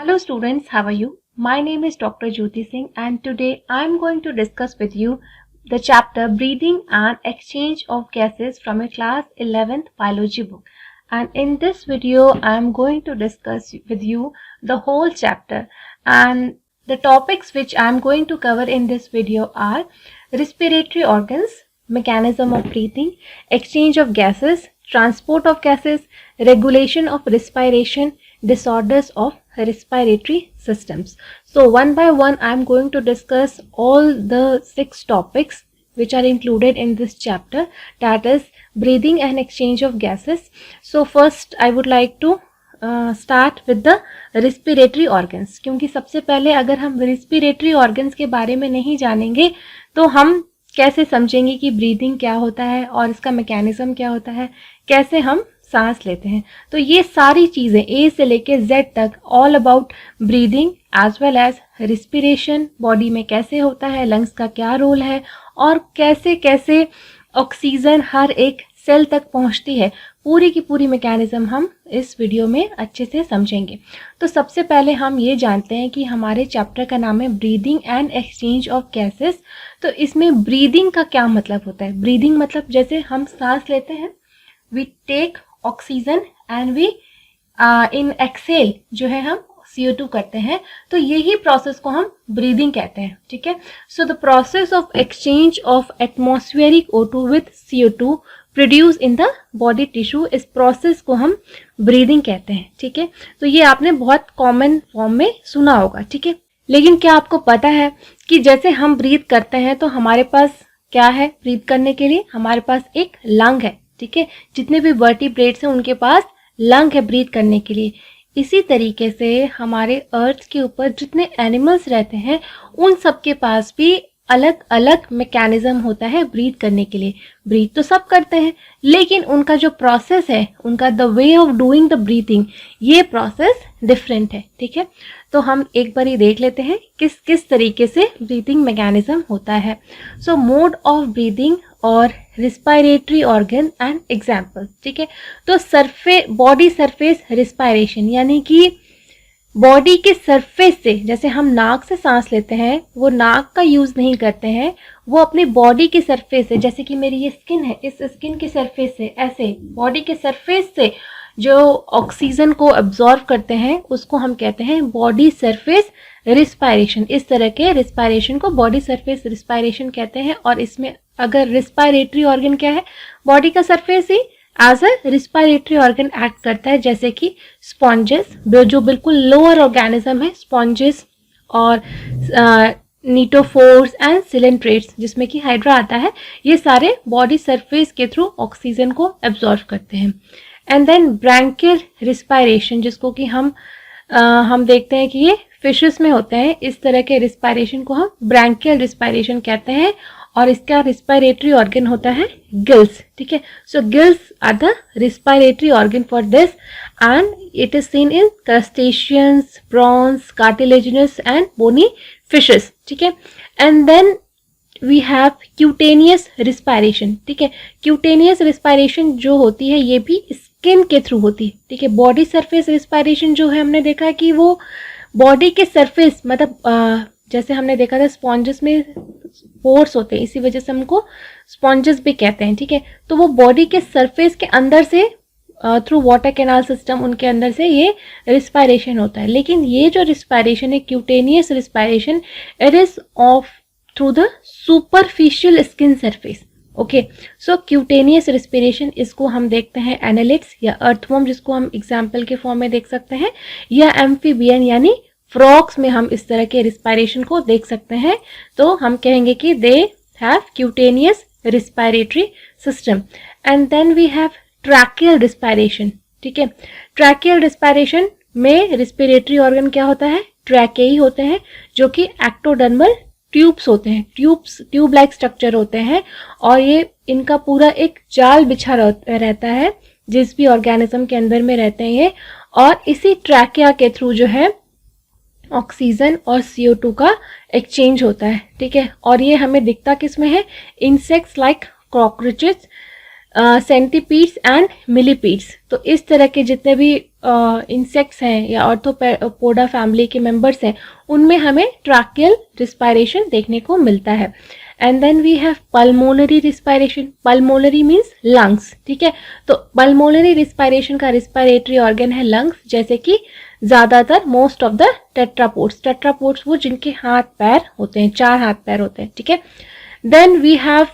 Hello students, how are you? My name is Dr. Jyoti Singh and today I am going to discuss with you the chapter Breathing and Exchange of Gases from a class 11th biology book. And in this video I am going to discuss with you the whole chapter, and the topics which I am going to cover in this video are respiratory organs, mechanism of breathing, exchange of gases, transport of gases, regulation of respiration, disorders of respiratory systems. So one by one I am going to discuss all the 6 topics which are included in this chapter, that is breathing and exchange of gases. So first I would like to start with the respiratory organs, क्योंकि सबसे पहले अगर हम respiratory organs के बारे में नहीं जानेंगे तो हम कैसे समझेंगे कि ब्रीदिंग क्या होता है और इसका मैकेनिज्म क्या होता है, कैसे हम सांस लेते हैं. तो ये सारी चीज़ें ए से लेके जेड तक all about breathing as well as respiration, body में कैसे होता है, लंग्स का क्या रोल है और कैसे कैसे ऑक्सीजन हर एक सेल तक पहुंचती है, पूरी की पूरी मैकेनिज्म हम इस वीडियो में अच्छे से समझेंगे. तो सबसे पहले हम ये जानते हैं कि हमारे चैप्टर का नाम है breathing and exchange of gases. तो इसमें ब्रीदिंग का क्या मतलब होता है? ब्रीदिंग मतलब जैसे हम सांस लेते हैं, we take oxygen and we inhale जो है हम CO2 करते हैं, तो यही प्रोसेस को हम ब्रीदिंग कहते हैं. ठीक है. So the process of exchange of atmospheric O2 with CO2 produce in the body tissue, इस प्रोसेस को हम ब्रीदिंग कहते हैं. ठीक है. तो ये आपने बहुत कॉमन फॉर्म में सुना होगा. ठीक है. लेकिन क्या आपको पता है कि जैसे हम ब्रीथ करते हैं तो हमारे पास क्या है? ब्रीथ करने के लिए हमारे पास एक लंग है. ठीक है. जितने भी वर्टिब्रेट्स हैं उनके पास लंग है ब्रीथ करने के लिए. इसी तरीके से हमारे अर्थ के ऊपर जितने एनिमल्स रहते हैं उन सब के पास भी अलग अलग मैकेनिज्म होता है ब्रीथ करने के लिए. ब्रीथ तो सब करते हैं, लेकिन उनका जो प्रोसेस है, उनका the way of doing the breathing, ये प्रोसेस डिफरेंट है. ठीक है. तो हम एक बार ही देख लेते हैं किस किस तरीके से ब्रीथिंग मैकेनिज्म होता है. सो मोड ऑफ ब्रीथिंग और रिस्पायरेटरी ऑर्गन एंड एग्जाम्पल. ठीक है. तो बॉडी सरफेस रिस्पायरेशन, यानी कि बॉडी के सरफेस से, जैसे हम नाक से सांस लेते हैं, वो नाक का यूज नहीं करते हैं, वो अपनी बॉडी के सरफेस से, जैसे कि मेरी ये स्किन है, इस स्किन के सरफेस से, ऐसे बॉडी के सरफेस से जो ऑक्सीजन को अब्जॉर्व करते हैं उसको हम कहते हैं बॉडी सरफेस रिस्पायरेशन. इस तरह के रिस्पायरेशन को बॉडी सरफेस रिस्पायरेशन कहते हैं. और इसमें अगर रिस्पायरेटरी ऑर्गन क्या है, बॉडी का सरफेस ही as a respiratory organ act करता है, जैसे कि स्पॉन्जेस, जो बिल्कुल लोअर ऑर्गेनिज्म है, स्पॉन्जेस और नीटोफोर्स एंड सिलेंट्रेट्स, जिसमें कि हाइड्रा आता है, ये सारे बॉडी सरफेस के थ्रू ऑक्सीजन को एब्जॉर्व करते हैं. एंड देन ब्रैंकियल रिस्पायरेशन, जिसको कि हम देखते हैं कि ये फिशेस में होते हैं. इस तरह के रिस्पायरेशन को हम ब्रैंकियल रिस्पायरेशन कहते हैं और इसका रिस्पायरेटरी ऑर्गन होता है गिल्स. ठीक है. So gills are the respiratory organ for this and it is seen in crustaceans, prawns, cartilaginous and bony fishes. ठीक है. And then we have cutaneous respiration. ठीक है. क्यूटेनियस रिस्पायरेशन जो होती है ये भी स्किन के थ्रू होती है. ठीक है. बॉडी सरफेस रिस्पायरेशन जो है, हमने देखा कि वो बॉडी के सरफेस, मतलब जैसे हमने देखा था स्पॉन्जेस में पोर्स होते हैं, इसी वजह से हमको स्पॉन्जेस भी कहते हैं. ठीक है. तो वो बॉडी के सरफेस के अंदर से थ्रू वाटर कैनाल सिस्टम, उनके अंदर से ये रिस्पायरेशन होता है. लेकिन ये जो रिस्पायरेशन है, cutaneous respiration, it is of through the superficial skin surface. Okay. So cutaneous respiration, इसको हम देखते हैं एनालिट्स या अर्थवर्म, जिसको हम एग्जाम्पल के फॉर्म में देख सकते हैं, या एम्फीबियन यानी फ्रॉग्स में हम इस तरह के रिस्पायरेशन को देख सकते हैं. तो हम कहेंगे कि they have cutaneous respiratory system. And then we have tracheal respiration. ठीक है. ट्रैकियल रिस्पायरेशन में रिस्पिरेटरी ऑर्गन क्या होता है? ट्रैकेई होते हैं, जो कि एक्टोडर्मल ट्यूब्स होते हैं. ट्यूब लाइक स्ट्रक्चर होते हैं और ये इनका पूरा एक जाल बिछा रहता है जिस भी ऑर्गेनिज्म के अंदर में रहते हैं ये. और इसी ट्रैकिया के थ्रू जो है ऑक्सीजन और CO2 का एक्सचेंज होता है. ठीक है. और ये हमें दिखता किस में है? Insects like cockroaches centipedes and millipedes. तो इस तरह के जितने भी इंसेक्ट्स हैं या ऑर्थोपोडा फैमिली के मेंबर्स हैं, उनमें हमें ट्रैकियल रिस्पायरेशन देखने को मिलता है। And then we have pulmonary respiration. Pulmonary means lungs, ठीक है। तो पल्मोनरी रिस्पायरेशन का रिस्पायरेटरी ऑर्गन है लंग्स, जैसे कि ज्यादातर most of the tetrapods. Tetrapods वो जिनके हाथ पैर होते हैं, 4 हाथ पैर होते हैं, ठीक है। Then we have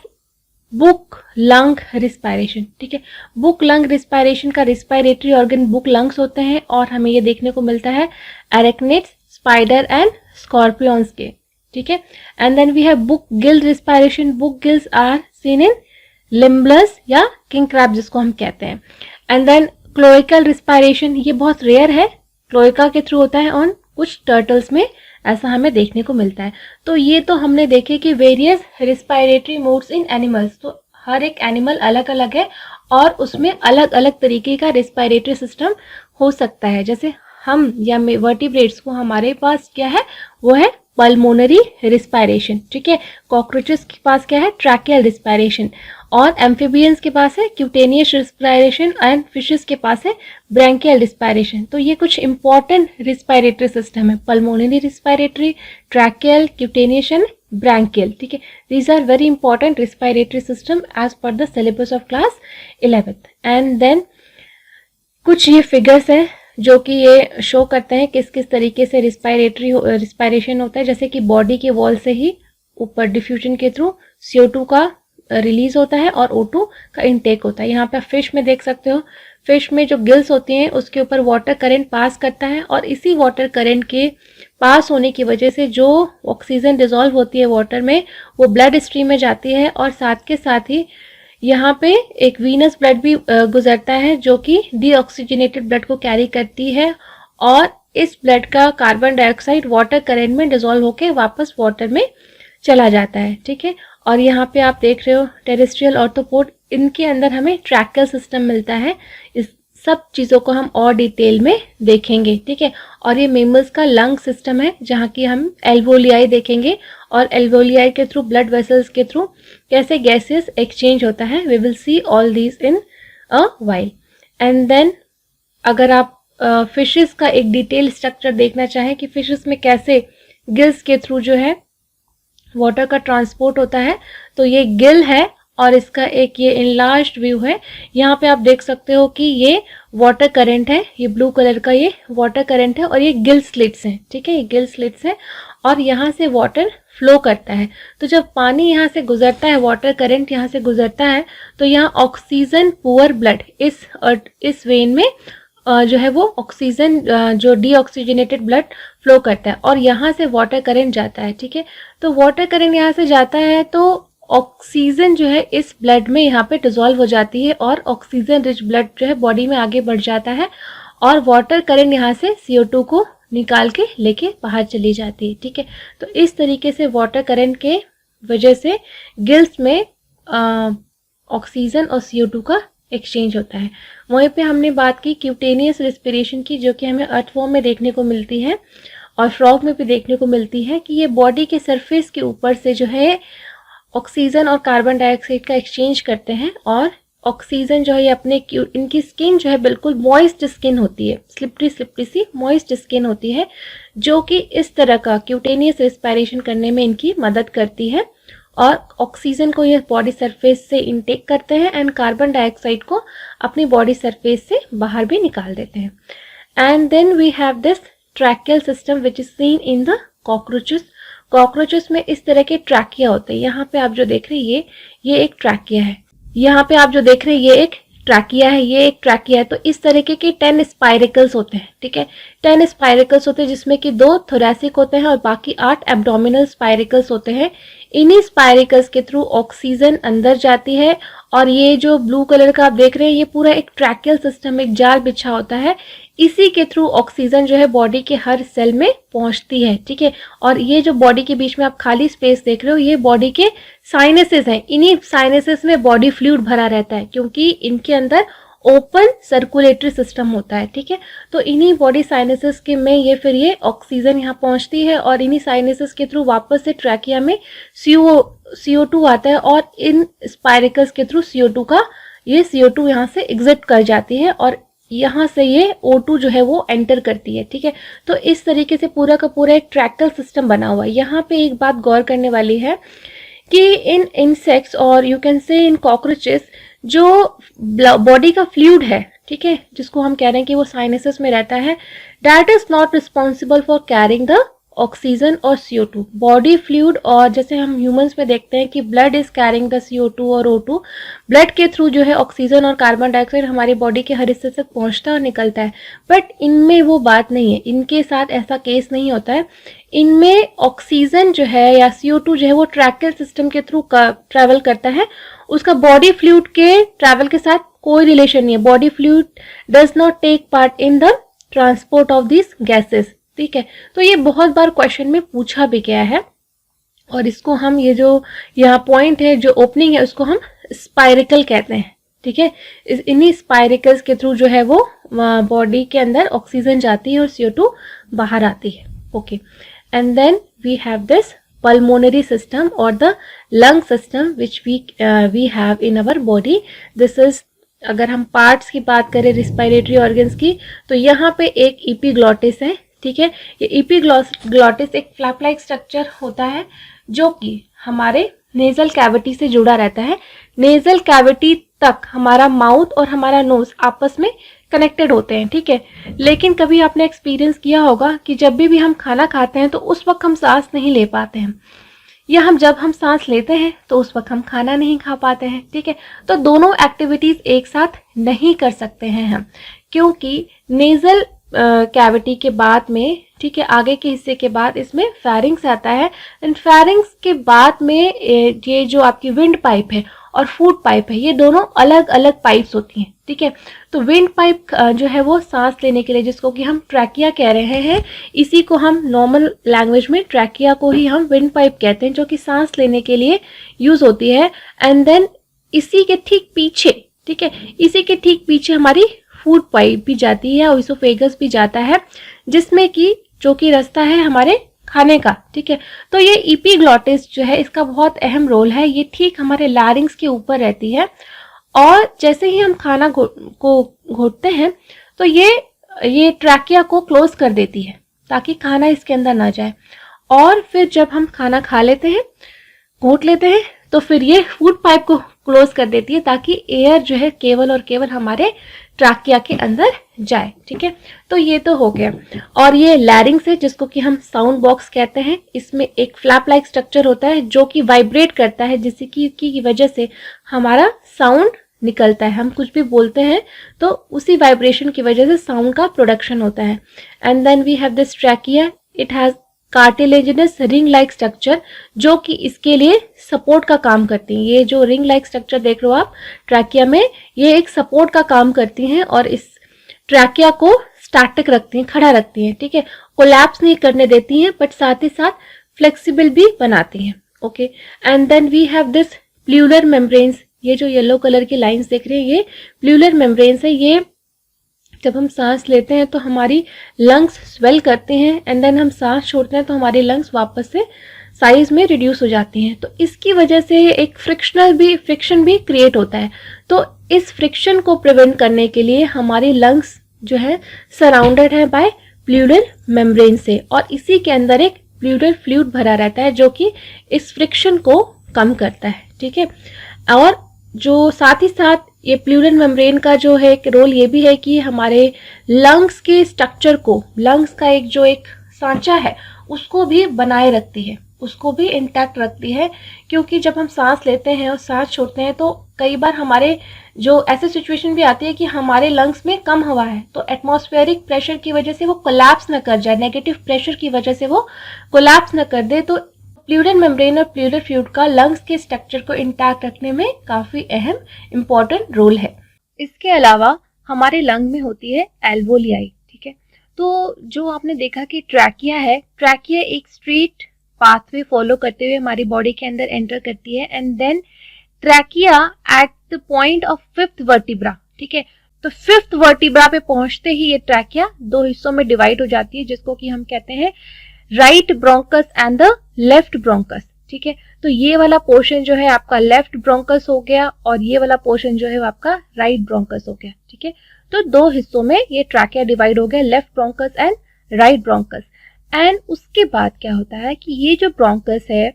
book lung respiration, ठीक है। बुक लंग रिस्पायरेशन का रिस्पायरेटरी ऑर्गन बुक लंग्स होते हैं और हमें ये देखने को मिलता है एरेक्निड्स, स्पाइडर एंड स्कॉर्पियंस के, ठीक है। And then we have book gill respiration. Book gills are seen in limulus या किंग क्रैब जिसको हम कहते हैं। एंड देन क्लोइकल रिस्पायरेशन, ये बहुत रेयर है, क्लोइका के थ्रू होता है और कुछ टर्टल्स में ऐसा हमें देखने को मिलता है। तो ये तो हमने देखे कि वेरियस रिस्पायरेटरी मोड्स इन एनिमल्स। तो हर एक एनिमल अलग अलग है और उसमें अलग अलग तरीके का रिस्पायरेटरी सिस्टम हो सकता है। जैसे हम या वर्टिब्रेट्स को हमारे पास क्या है, वो है पल्मोनरी रिस्पायरेशन, ठीक है। कॉकरोचेस के पास क्या है, ट्रैकियल रिस्पायरेशन। और एम्फीबियंस के पास है क्यूटेनियस रिस्पायरेशन एंड फिशेस के पास है ब्रैंकियल रिस्पायरेशन। तो ये कुछ इंपॉर्टेंट रिस्पायरेटरी सिस्टम है, pulmonary respiratory, tracheal, cutaneous and branchial, ठीक है। These are very important respiratory system as per the syllabus of class 11th। एंड देन कुछ ये फिगर्स हैं जो कि ये शो करते हैं किस किस तरीके से रिस्पायरेशन होता है। जैसे कि बॉडी के वॉल से ही ऊपर डिफ्यूजन के थ्रू CO2 का रिलीज होता है और O2 का इनटेक होता है। यहाँ पे फिश में देख सकते हो, फिश में जो गिल्स होती हैं उसके ऊपर वाटर करंट पास करता है और इसी वाटर करंट के पास होने की वजह से जो ऑक्सीजन डिसॉल्व होती है वाटर में, वो ब्लड स्ट्रीम में जाती है और साथ के साथ ही यहाँ पे एक वीनस ब्लड भी गुजरता है जो कि डीऑक्सीजनेटेड ब्लड को कैरी करती है और इस ब्लड का कार्बन डाइऑक्साइड वाटर करंट में डिसॉल्व होकर वापस वाटर में चला जाता है, ठीक है। और यहाँ पे आप देख रहे हो टेरेस्ट्रियल ऑर्थोपोड, इनके अंदर हमें ट्रैकियल सिस्टम मिलता है। इस सब चीज़ों को हम और डिटेल में देखेंगे, ठीक है। और ये मेमल्स का लंग सिस्टम है जहाँ की हम एल्वोलियाई देखेंगे और एल्वोलियाई के थ्रू ब्लड वेसल्स के थ्रू कैसे गैसेस एक्सचेंज होता है। We will see all these in a while. एंड देन अगर आप फिशेस का एक डिटेल स्ट्रक्चर देखना चाहें कि फिशेस में कैसे गिल्स के थ्रू जो है वाटर का ट्रांसपोर्ट होता है, तो ये गिल है और इसका एक ये इनलार्ज्ड व्यू है। यहाँ पे आप देख सकते हो कि ये वाटर करंट है, ये ब्लू कलर का ये वाटर करंट है और ये गिल स्लिट्स हैं, ठीक है। ये गिल स्लिट्स है और यहाँ से वाटर फ्लो करता है। तो जब पानी यहाँ से गुजरता है, वाटर करंट यहाँ से गुजरता है, तो यहाँ ऑक्सीजन पुअर ब्लड इस वेन में जो है वो ऑक्सीजन जो डीऑक्सीजनेटेड ब्लड फ्लो करता है और यहाँ से वाटर करंट जाता है, ठीक है। तो वाटर करंट यहाँ से जाता है तो ऑक्सीजन जो है इस ब्लड में यहाँ पे डिसॉल्व हो जाती है और ऑक्सीजन रिच ब्लड जो है बॉडी में आगे बढ़ जाता है और वाटर करंट यहाँ से CO2 को निकाल के लेके बाहर चली जाती है, ठीक है। तो इस तरीके से वाटर करंट के वजह से गिल्स में ऑक्सीजन और CO2 का एक्सचेंज होता है। वहीं पे हमने बात की क्यूटेनियस रेस्पिरेशन की, जो कि हमें अर्थवॉर्म में देखने को मिलती है और फ्रॉग में भी देखने को मिलती है कि ये बॉडी के सरफेस के ऊपर से जो है ऑक्सीजन और कार्बन डाइऑक्साइड का एक्सचेंज करते हैं और ऑक्सीजन जो है ये अपने इनकी स्किन जो है बिल्कुल मॉइस्ट स्किन होती है, स्लिपरी सी मॉइस्ट स्किन होती है, जो कि इस तरह का क्यूटेनियस रेस्पिरेशन करने में इनकी मदद करती है और ऑक्सीजन को ये बॉडी सरफेस से इनटेक करते हैं एंड कार्बन डाइऑक्साइड को अपनी बॉडी सरफेस से बाहर भी निकाल देते हैं। And then we have this tracheal system which is seen in the cockroaches. Cockroaches में इस तरह के ट्रैकिया होते हैं। यहाँ पे आप जो देख रहे हैं ये एक ट्रैकिया है। यहाँ पे आप जो देख रहे हैं ये एक ट्रैकिया है, ये एक ट्रैकिया है। तो इस तरीके के 10 स्पाइरिकल्स होते हैं, ठीक है। 10 स्पाइरिकल्स होते हैं जिसमें कि 2 थोरैसिक होते हैं और बाकी 8 एब्डोमिनल स्पाइरिकल्स होते हैं। इन्हीं स्पाइरिकल्स के थ्रू ऑक्सीजन अंदर जाती है और ये जो ब्लू कलर का आप देख रहे हैं ये पूरा एक ट्रैकियल सिस्टम, एक जाल बिछा होता है। इसी के थ्रू ऑक्सीजन जो है बॉडी के हर सेल में पहुंचती है, ठीक है। और ये जो बॉडी के बीच में आप खाली स्पेस देख रहे हो ये बॉडी के साइनसेस हैं। इन्हीं साइनसेस में बॉडी फ्लूइड भरा रहता है क्योंकि इनके अंदर ओपन सर्कुलेटरी सिस्टम होता है, ठीक है। तो इन्हीं बॉडी साइनसेस के में ये फिर ये ऑक्सीजन यहाँ पहुंचती है और इन्हीं साइनसेस के थ्रू वापस से ट्रैकिया में CO2 आता है और इन स्पाइरिकल्स के थ्रू CO2 का ये CO2 यहाँ से एग्जिट कर जाती है और यहाँ से ये O2 जो है वो एंटर करती है, ठीक है। तो इस तरीके से पूरा का पूरा एक ट्रैक्टल सिस्टम बना हुआ है। यहाँ पे एक बात गौर करने वाली है कि इन इंसेक्ट्स और you can say in cockroaches जो बॉडी का फ्लूइड है, ठीक है, जिसको हम कह रहे हैं कि वो साइनसेस में रहता है, that is not responsible for carrying the oxygen और CO2 बॉडी फ्लूइड। और जैसे हम ह्यूमंस में देखते हैं कि blood is carrying the CO2 और O2, ब्लड के थ्रू जो है ऑक्सीजन और कार्बन डाइऑक्साइड हमारी बॉडी के हर हिस्से तक पहुंचता है और निकलता है। बट इनमें वो बात नहीं है, इनके साथ ऐसा केस नहीं होता है। इनमें ऑक्सीजन जो है या CO2 जो है वो ट्रैकियल सिस्टम के थ्रू ट्रैवल करता है, उसका बॉडी फ्लूइड के ट्रैवल के साथ कोई रिलेशन नहीं है। Body fluid does not take part in the transport of this gases, ठीक है। तो ये बहुत बार क्वेश्चन में पूछा भी गया है और इसको हम ये जो यहाँ पॉइंट है, जो ओपनिंग है, उसको हम स्पाइरिकल कहते हैं, ठीक है। इन्हीं स्पाइरिकल्स के थ्रू जो है वो बॉडी के अंदर ऑक्सीजन जाती है और CO2 बाहर आती है, okay. And then we have this pulmonary system or the lung system which we have in our body. This is, अगर हम पार्ट्स की बात करें रिस्पायरेटरी ऑर्गन्स की, तो यहाँ पे एक एपिग्लॉटिस है, ठीक है। ये एपिग्लॉटिस एक फ्लैप लाइक स्ट्रक्चर होता है जो कि हमारे नेजल कैविटी से जुड़ा रहता है। नेजल कैविटी तक हमारा माउथ और हमारा नोज आपस में कनेक्टेड होते हैं, ठीक है। लेकिन कभी आपने एक्सपीरियंस किया होगा कि जब भी हम खाना खाते हैं तो उस वक्त हम सांस नहीं ले पाते हैं, या जब हम सांस लेते हैं तो उस वक्त हम खाना नहीं खा पाते हैं, ठीक है। तो दोनों एक्टिविटीज एक साथ नहीं कर सकते हैं हम, क्योंकि नेजल कैविटी के बाद में, ठीक है, आगे के हिस्से के बाद इसमें फेरिंग्स आता है। एंड फेरिंग्स के बाद में ये जो आपकी विंड पाइप है और फूड पाइप है, ये दोनों अलग अलग पाइप्स होती हैं, ठीक है। तो विंड पाइप जो है वो सांस लेने के लिए, जिसको कि हम ट्रैकिया कह रहे हैं, इसी को हम नॉर्मल लैंग्वेज में ट्रैकिया को ही हम विंड पाइप कहते हैं, जो कि सांस लेने के लिए यूज होती है। एंड देन इसी के ठीक पीछे, ठीक है, इसी के ठीक पीछे हमारी फूड पाइप भी जाती है और इसोफेगस भी जाता है, जिसमें कि जो कि रास्ता है हमारे खाने का, ठीक है। तो ये एपिग्लॉटिस जो है इसका बहुत अहम रोल है। ये ठीक हमारे लैरिंग्स के ऊपर रहती है और जैसे ही हम खाना को घोटते हैं तो ये ट्रैकिया को क्लोज कर देती है ताकि खाना इसके अंदर ना जाए। और फिर जब हम खाना खा लेते हैं, घोट लेते हैं, तो फिर ये फूड पाइप को क्लोज कर देती है ताकि एयर जो है केवल और केवल हमारे ट्रैकिया के अंदर जाए, ठीक है। तो ये तो हो गया। और ये लैरिंग्स है जिसको कि हम साउंड बॉक्स कहते हैं। इसमें एक फ्लैप लाइक स्ट्रक्चर होता है जो कि वाइब्रेट करता है, जिससे की वजह से हमारा साउंड निकलता है। हम कुछ भी बोलते हैं तो उसी वाइब्रेशन की वजह से साउंड का प्रोडक्शन होता है। And then we have this trachea, it has cartilaginous ring like structure, जो कि इसके लिए सपोर्ट का काम करती हैं। ये जो रिंग लाइक स्ट्रक्चर देख रहे हो आप ट्रैकिया में, ये एक सपोर्ट का काम करती हैं और इस ट्रैकिया को स्टैटिक रखती हैं, खड़ा रखती हैं, ठीक है। कोलैप्स नहीं करने देती हैं, बट साथ ही साथ फ्लेक्सिबल भी बनाती हैं, okay. And then we have this pleural membranes. ये जो येलो कलर की लाइंस देख रहे हैं, ये प्लूरल मेम्ब्रेन्स है। ये जब हम सांस लेते हैं तो हमारी लंग्स स्वेल करते हैं, एंड देन हम सांस छोड़ते हैं तो हमारी लंग्स वापस से साइज में रिड्यूस हो जाती हैं। तो इसकी वजह से एक फ्रिक्शन भी क्रिएट होता है। तो इस फ्रिक्शन को प्रिवेंट करने के लिए हमारी लंग्स जो है सराउंडेड है बाय प्लूरल मेम्ब्रेन से, और इसी के अंदर एक प्लूरल फ्लूइड भरा रहता है जो कि इस फ्रिक्शन को कम करता है, ठीक है। और जो साथ ही साथ ये प्लूरल मेम्ब्रेन का जो है एक रोल ये भी है कि हमारे लंग्स के स्ट्रक्चर को, लंग्स का एक सांचा है, उसको भी बनाए रखती है, उसको भी इंटैक्ट रखती है। क्योंकि जब हम सांस लेते हैं और सांस छोड़ते हैं तो कई बार हमारे जो ऐसे सिचुएशन भी आती है कि हमारे लंग्स में कम हवा है, तो एटमॉस्फेरिक प्रेशर की वजह से वो कोलैप्स न कर जाए, नेगेटिव प्रेशर की वजह से वो कोलैप्स न कर दे। तो प्लूरल मेम्ब्रेन और प्लूरल फ्लूइड का लंग्स के स्ट्रक्चर को इंटैक्ट रखने में काफी अहम इंपॉर्टेंट रोल है। इसके अलावा हमारे लंग में होती है एल्वोलियाई, ठीक है। तो जो आपने देखा कि ट्रैकिया है, ट्रैकिया एक स्ट्रेट पाथवे फॉलो करते हुए हमारी बॉडी के अंदर एंटर करती है, and then trachea at the point of fifth vertebra, ठीक है। तो फिफ्थ वर्टिब्रा पे पहुंचते ही ये ट्रैकिया दो हिस्सों में डिवाइड हो जाती है, जिसको कि हम कहते हैं right bronchus and the left bronchus, ठीक है। तो ये वाला पोर्शन जो है आपका लेफ्ट ब्रोंकस हो गया और ये वाला पोर्शन जो है वो आपका राइट ब्रोंकस हो गया, ठीक है। तो दो हिस्सों में ये ट्रैकिया डिवाइड हो गया, left bronchus and right bronchus. And उसके बाद क्या होता है कि ये जो ब्रोंकस है,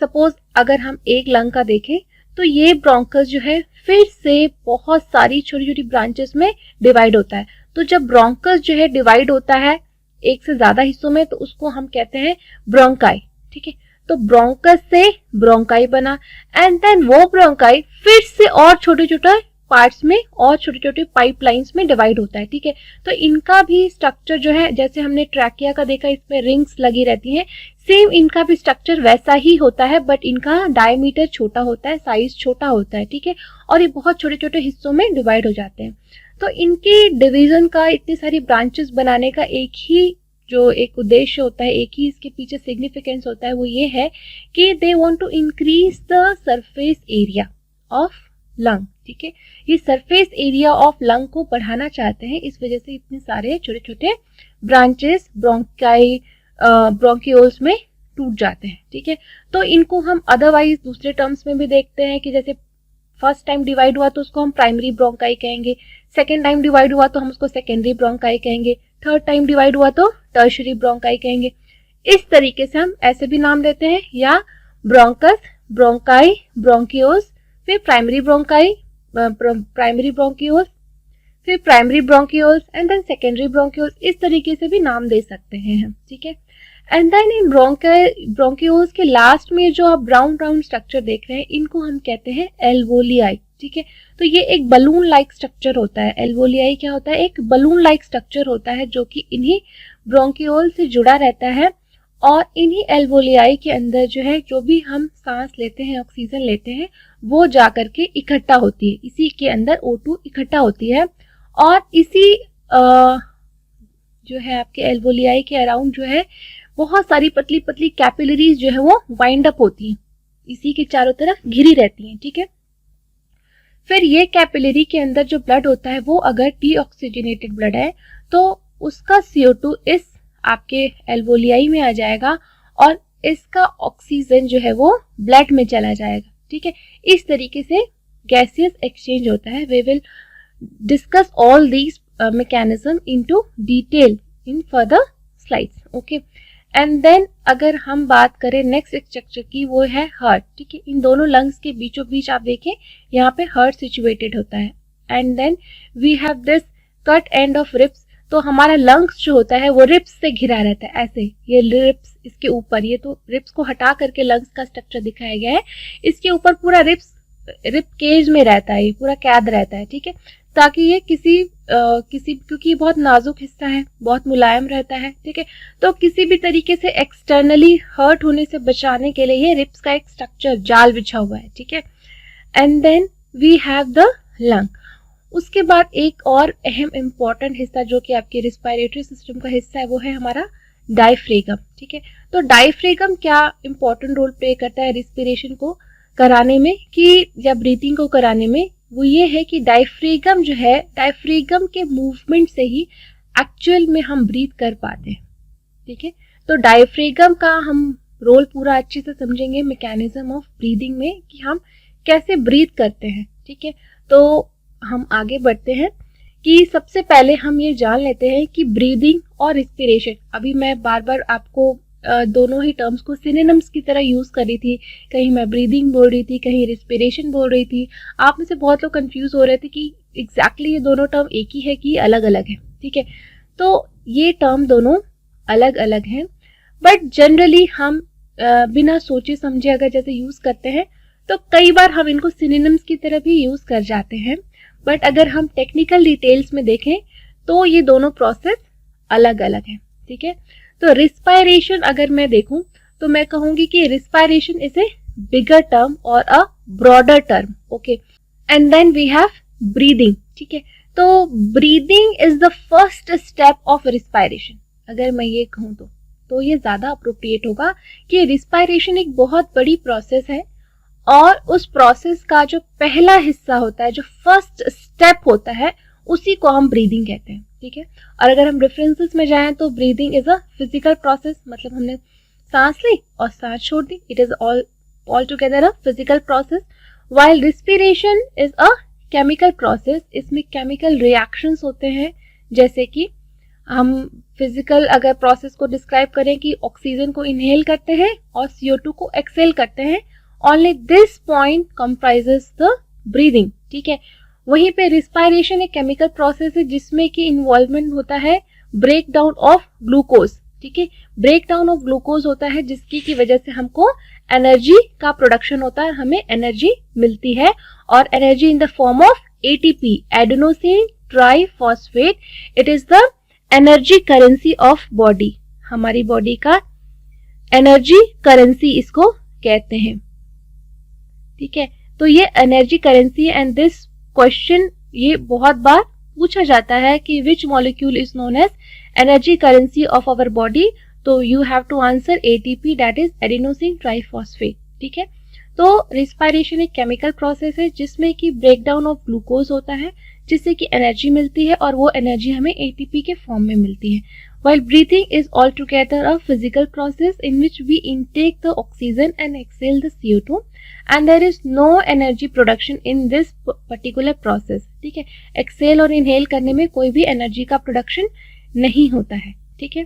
सपोज अगर हम एक लंग का देखें तो ये ब्रोंकस जो है फिर से बहुत सारी छोटी छोटी ब्रांचेस में डिवाइड होता है। तो जब ब्रोंकस जो है डिवाइड होता है एक से ज्यादा हिस्सों में तो उसको हम कहते हैं ब्रोंकाई, ठीक है। तो ब्रोंकस से ब्रोंकाई बना एंड देन वो ब्रोंकाई फिर से और छोटे छोटे पार्ट्स में और छोटे छोटे पाइपलाइंस में डिवाइड होता है, ठीक है। तो इनका भी स्ट्रक्चर जो है, जैसे हमने ट्रैकिया का देखा इसमें रिंग्स लगी रहती हैं, सेम इनका भी स्ट्रक्चर वैसा ही होता है, बट इनका डायमीटर छोटा होता है, साइज छोटा होता है, ठीक है। और ये बहुत छोटे छोटे हिस्सों में डिवाइड हो जाते हैं। तो इनके डिवीजन का, इतनी सारी ब्रांचेस बनाने का एक ही जो एक उद्देश्य होता है, एक ही इसके पीछे सिग्निफिकेंस होता है, वो ये है कि they want to increase the surface area of lung, ठीक है। ये सरफेस एरिया ऑफ लंग को बढ़ाना चाहते हैं, इस वजह से इतने सारे छोटे छोटे ब्रांचेस ब्रोंकाई ब्रोंकियोल्स में टूट जाते हैं, ठीक है। तो इनको हम अदरवाइज दूसरे टर्म्स में भी देखते हैं कि जैसे फर्स्ट टाइम डिवाइड हुआ तो उसको हम प्राइमरी ब्रोंकाई कहेंगे, सेकेंड टाइम डिवाइड हुआ तो हम उसको सेकेंडरी ब्रोंकाई कहेंगे, थर्ड टाइम डिवाइड हुआ तो टर्शरी ब्रोंकाई कहेंगे। इस तरीके से हम ऐसे भी नाम देते हैं, या ब्रोंकस, ब्रोंकाई, ब्रोंकियोल्स, फिर प्राइमरी ब्रोंकाई, प्राइमरी ब्रोंकियोल्स, फिर primary bronchioles and then secondary bronchioles, इस तरीके से भी नाम दे सकते हैं हम, ठीक है। एंड देन इन ब्रोंकियोल्स के लास्ट में जो आप ब्राउन ब्राउन स्ट्रक्चर देख रहे हैं, इनको हम कहते हैं एल्वोलियाई, ठीक है। तो ये एक बलून लाइक स्ट्रक्चर होता है। एल्वोलियाई क्या होता है? एक बलून लाइक स्ट्रक्चर होता है जो कि इन्हीं ब्रोंकियोल से जुड़ा रहता है, और इन्हीं एल्वोलियाई के अंदर जो है, जो भी हम सांस लेते हैं, ऑक्सीजन लेते हैं, वो जाकर के इकट्ठा होती है, इसी के अंदर O2 इकट्ठा होती है, और इसी जो है आपके एल्वोलियाई के अराउंड जो है बहुत सारी पतली पतली कैपिलरीज जो है वो वाइंड अप होती हैं, इसी के चारों तरफ घिरी रहती हैं, ठीक है। फिर ये कैपिलरी के अंदर जो ब्लड होता है वो अगर डीऑक्सीजनेटेड ब्लड है तो उसका CO2 इस आपके एल्वोलियाई में आ जाएगा और इसका ऑक्सीजन जो है वो ब्लड में चला जाएगा, ठीक है। इस तरीके से गैसियस एक्सचेंज होता है। We will discuss all these mechanism into detail in further slides, okay. And then अगर हम बात करें नेक्स्ट स्ट्रक्चर की, वो है हार्ट, ठीक है। इन दोनों लंग्स के बीचों बीच आप देखें यहाँ पे हार्ट सिचुएटेड होता है। And then we have this cut end of ribs. तो हमारा लंग्स जो होता है वो रिब्स से घिरा रहता है, ऐसे ये रिब्स इसके ऊपर, ये तो रिब्स को हटा करके लंग्स का स्ट्रक्चर दिखाया गया है, इसके ऊपर पूरा रिब केज में रहता है, ये पूरा कैद रहता है, ठीक है, ताकि ये किसी क्योंकि ये बहुत नाजुक हिस्सा है, बहुत मुलायम रहता है, ठीक है, तो किसी भी तरीके से एक्सटर्नली हर्ट होने से बचाने के लिए ये रिब्स का एक स्ट्रक्चर जाल बिछा हुआ है, ठीक है। And then we have the lung. उसके बाद एक और अहम इंपॉर्टेंट हिस्सा जो कि आपके रिस्पायरेटरी सिस्टम का हिस्सा है, वो है हमारा डायफ्रेगम, ठीक है। तो डायफ्रेगम क्या इंपॉर्टेंट रोल प्ले करता है रिस्पिरेशन को कराने में, कि या ब्रीथिंग को कराने में, वो ये है कि डायफ्रेगम जो है, डायफ्रेगम के मूवमेंट से ही एक्चुअल में हम ब्रीथ कर पाते हैं, ठीक है। तो डायफ्रेगम का हम रोल पूरा अच्छे से समझेंगे मैकेनिज्म ऑफ ब्रीदिंग में, कि हम कैसे ब्रीथ करते हैं, ठीक है। तो हम आगे बढ़ते हैं कि सबसे पहले हम ये जान लेते हैं कि ब्रीदिंग और रिस्पिरेशन, अभी मैं बार बार आपको दोनों ही टर्म्स को सिनोनिम्स की तरह यूज कर रही थी, कहीं मैं ब्रीदिंग बोल रही थी, कहीं रिस्पिरेशन बोल रही थी। आप में से बहुत लोग कंफ्यूज हो रहे थे कि एग्जैक्टली ये दोनों टर्म एक ही है कि अलग अलग है, ठीक है। तो ये टर्म दोनों अलग अलग हैं, बट जनरली हम बिना सोचे समझे अगर जैसे यूज करते हैं तो कई बार हम इनको सिनोनिम्स की तरह भी यूज कर जाते हैं, बट अगर हम टेक्निकल डिटेल्स में देखें तो ये दोनों प्रोसेस अलग अलग हैं, ठीक है। तो रिस्पायरेशन अगर मैं देखूं तो मैं कहूंगी कि respiration is a bigger term और a broader term, okay. And then we have breathing, ठीक है। तो breathing is the first step of respiration, अगर मैं ये कहूं तो ये ज्यादा अप्रोप्रिएट होगा कि रिस्पायरेशन एक बहुत बड़ी प्रोसेस है, और उस प्रोसेस का जो पहला हिस्सा होता है, जो फर्स्ट स्टेप होता है, उसी को हम ब्रीदिंग कहते हैं, ठीक है। और अगर हम रेफरेंसेस में जाएं तो breathing is a physical process, मतलब हमने सांस ली और सांस छोड़ दी, it is all altogether a physical process, while respiration is a chemical process. इसमें chemical reactions होते हैं, जैसे कि हम फिजिकल अगर प्रोसेस को डिस्क्राइब करें कि ऑक्सीजन को इनहेल करते हैं और CO2 को एक्सेल करते हैं. Only this point comprises the breathing. ठीक है. वहीं पे रिस्पायरेशन एक केमिकल प्रोसेस है जिसमें कि इन्वॉल्वमेंट होता है ब्रेक डाउन ऑफ ग्लूकोज. ठीक है. ब्रेक डाउन ऑफ ग्लूकोज होता है जिसकी की वजह से हमको एनर्जी का प्रोडक्शन होता है, हमें एनर्जी मिलती है, और energy in the form of ATP, adenosine triphosphate. It is the energy currency of body. हमारी बॉडी का एनर्जी करेंसी इसको कहते हैं. ठीक है. तो ये एनर्जी करेंसी है. एंड दिस क्वेश्चन ये बहुत बार पूछा जाता है कि which molecule is known as energy currency of our body. तो you have to answer ATP, that is adenosine triphosphate. ठीक है. तो रिस्पायरेशन एक केमिकल प्रोसेस है जिसमें कि ब्रेक डाउन ऑफ ग्लूकोज होता है जिससे कि एनर्जी मिलती है, और वो एनर्जी हमें ATP के फॉर्म में मिलती है. While breathing is altogether a physical process in which we intake the oxygen and exhale the CO2, and there is no energy production in this particular process. ठीक है. एक्सेल और inhale करने में कोई भी एनर्जी का प्रोडक्शन नहीं होता है. ठीक है.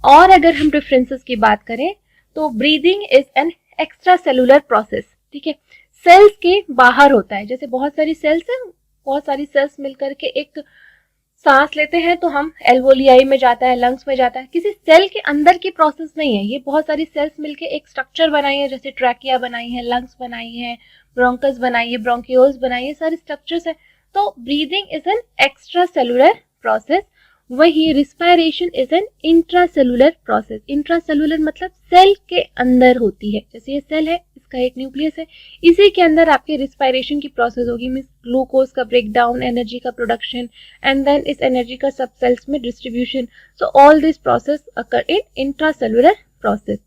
और अगर हम डिफरेंसेस की बात करें तो breathing is an extra cellular process. ठीक है. सेल्स के बाहर होता है. जैसे बहुत सारी सेल्स हैं, बहुत सारी सेल्स मिलकर के एक सांस लेते हैं तो हम एल्वोलियाई में जाता है, लंग्स में जाता है. किसी सेल के अंदर की प्रोसेस नहीं है. ये बहुत सारी सेल्स मिलके एक स्ट्रक्चर बनाई है, जैसे ट्रैकिया बनाई है, लंग्स बनाई है, ब्रोंकस बनाई है, ब्रोंकियोल्स बनाई है, सारे स्ट्रक्चर्स है. तो breathing is an extra cellular process. वही respiration is an intracellular process. Intracellular मतलब सेल के अंदर होती है. जैसे ये सेल है, इसका एक न्यूक्लियस है, इसी के अंदर आपके रिस्पायरेशन की प्रोसेस होगी. मींस ग्लूकोज का ब्रेक डाउन, एनर्जी का प्रोडक्शन, एंड देन इस एनर्जी का सब सेल्स में distribution. So all this process occur in intracellular process.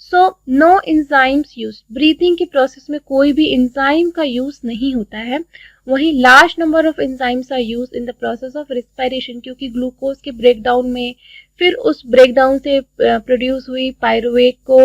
So no enzymes use. Breathing की प्रोसेस में कोई भी एंजाइम का यूज नहीं होता है. वहीं large number of enzymes are use in the process of respiration, क्योंकि ग्लूकोज के ब्रेकडाउन में फिर उस ब्रेकडाउन से प्रोड्यूस हुई पायरुवेट को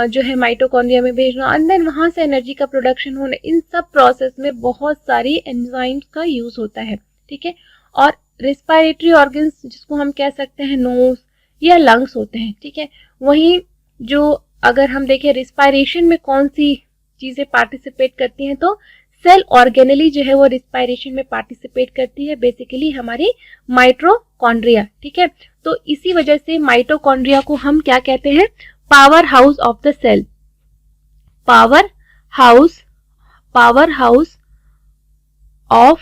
जो है माइटोकॉन्ड्रिया में भेजना, एंड देन वहां से एनर्जी का प्रोडक्शन होने. इन सब प्रोसेस में बहुत सारी एंजाइम्स का यूज होता है. ठीक है. और रिस्पायरेटरी ऑर्गन्स जिसको हम कह सकते हैं नोज या लंग्स होते हैं. ठीक है. वहीं जो अगर हम देखें रिस्पायरेशन में कौन सी चीजें पार्टिसिपेट करती हैं, तो सेल ऑर्गेनली जो है वो रिस्पायरेशन में पार्टिसिपेट करती है, बेसिकली हमारी माइटोकॉन्ड्रिया. ठीक है. तो इसी वजह से माइटोकॉन्ड्रिया को हम क्या कहते हैं, power house of the cell. Power house of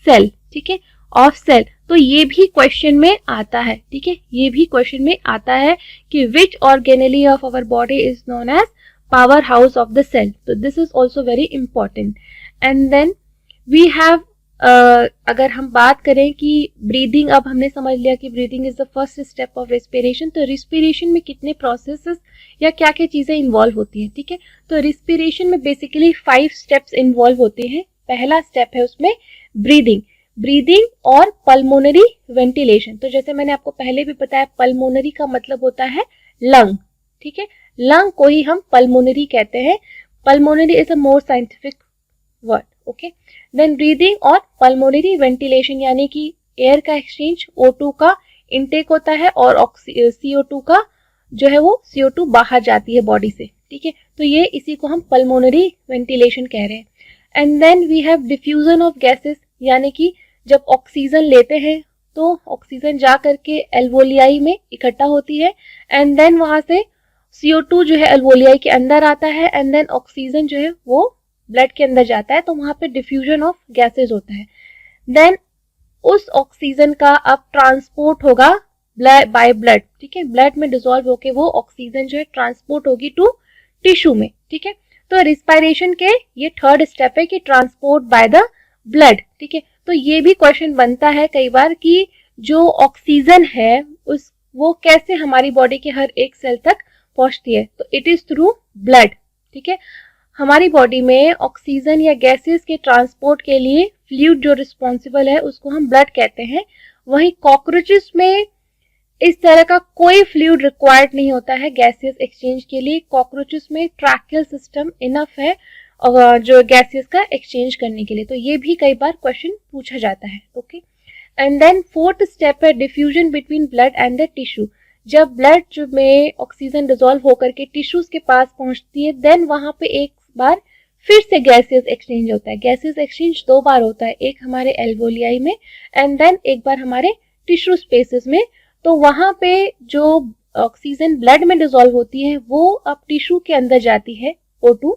cell. ठीक है. Of cell. तो ये भी क्वेश्चन में आता है. ठीक है. ये भी क्वेश्चन में आता है कि which organelle of our body is known as power house of the cell. So this is also very important. And then we have अगर हम बात करें कि ब्रीदिंग, अब हमने समझ लिया कि breathing is the first step of respiration. तो रिस्पिरेशन में कितने प्रोसेसेस या क्या क्या चीजें इन्वॉल्व होती हैं. ठीक है. तो रिस्पिरेशन में बेसिकली 5 स्टेप्स इन्वॉल्व होते हैं. पहला स्टेप है उसमें ब्रीदिंग और पल्मोनरी वेंटिलेशन. तो जैसे मैंने आपको पहले भी बताया, पल्मोनरी का मतलब होता है लंग. ठीक है. लंग को ही हम पल्मोनरी कहते हैं. Pulmonary is a more scientific word. Okay. Then breathing और पल्मोनरी वेंटिलेशन यानी कि एयर का एक्सचेंज, O2 का इनटेक होता है और CO2 का जो है वो CO2 बाहर जाती है बॉडी से. ठीक है. तो ये इसी को हम पल्मोनरी वेंटिलेशन कह रहे हैं. And then we have diffusion of gases, यानी कि जब ऑक्सीजन लेते हैं तो ऑक्सीजन जा करके एल्वोलियाई में इकट्ठा होती है, एंड देन वहां से CO2 जो है एल्वोलियाई के अंदर आता है, एंड देन ऑक्सीजन जो है वो ब्लड के अंदर जाता है. तो वहां पे डिफ्यूजन ऑफ गैसेस होता है. देन उस ऑक्सीजन का अब ट्रांसपोर्ट होगा बाय ब्लड. ठीक है. ब्लड में डिसॉल्व होके वो ऑक्सीजन जो है ट्रांसपोर्ट होगी टू टिश्यू में. ठीक है. तो रिस्पायरेशन के ये थर्ड स्टेप है कि ट्रांसपोर्ट बाय द ब्लड. ठीक है. तो ये भी क्वेश्चन बनता है कई बार कि जो ऑक्सीजन है उस वो कैसे हमारी बॉडी के हर एक सेल तक पहुंचती है. तो इट इज थ्रू ब्लड. ठीक है. हमारी बॉडी में ऑक्सीजन या गैसेस के ट्रांसपोर्ट के लिए फ्लूइड जो रिस्पॉन्सिबल है उसको हम ब्लड कहते हैं. वहीं कॉकरोचेस में इस तरह का कोई फ्लूइड रिक्वायर्ड नहीं होता है गैसियस एक्सचेंज के लिए। कॉकरोचेस में ट्रैकियल सिस्टम इनफ है जो गैसियस का एक्सचेंज करने के लिए। तो ये भी कई बार क्वेश्चन पूछा जाता है। Okay, and then fourth step है diffusion between blood and the tissue. जब ब्लड में ऑक्सीजन डिसॉल्व होकर के टिश्यूज के पास पहुंचती है, देन वहां पे एक बार फिर से गैसियस एक्सचेंज होता है। गैसियस एक्सचेंज 2 बार होता है, एक हमारे एल्वोलियाई में एंड देन एक बार हमारे टिश्यू स्पेसेस में। तो वहां पे जो ऑक्सीजन ब्लड में डिसॉल्व होती है वो अब टिश्यू के अंदर जाती है, O2,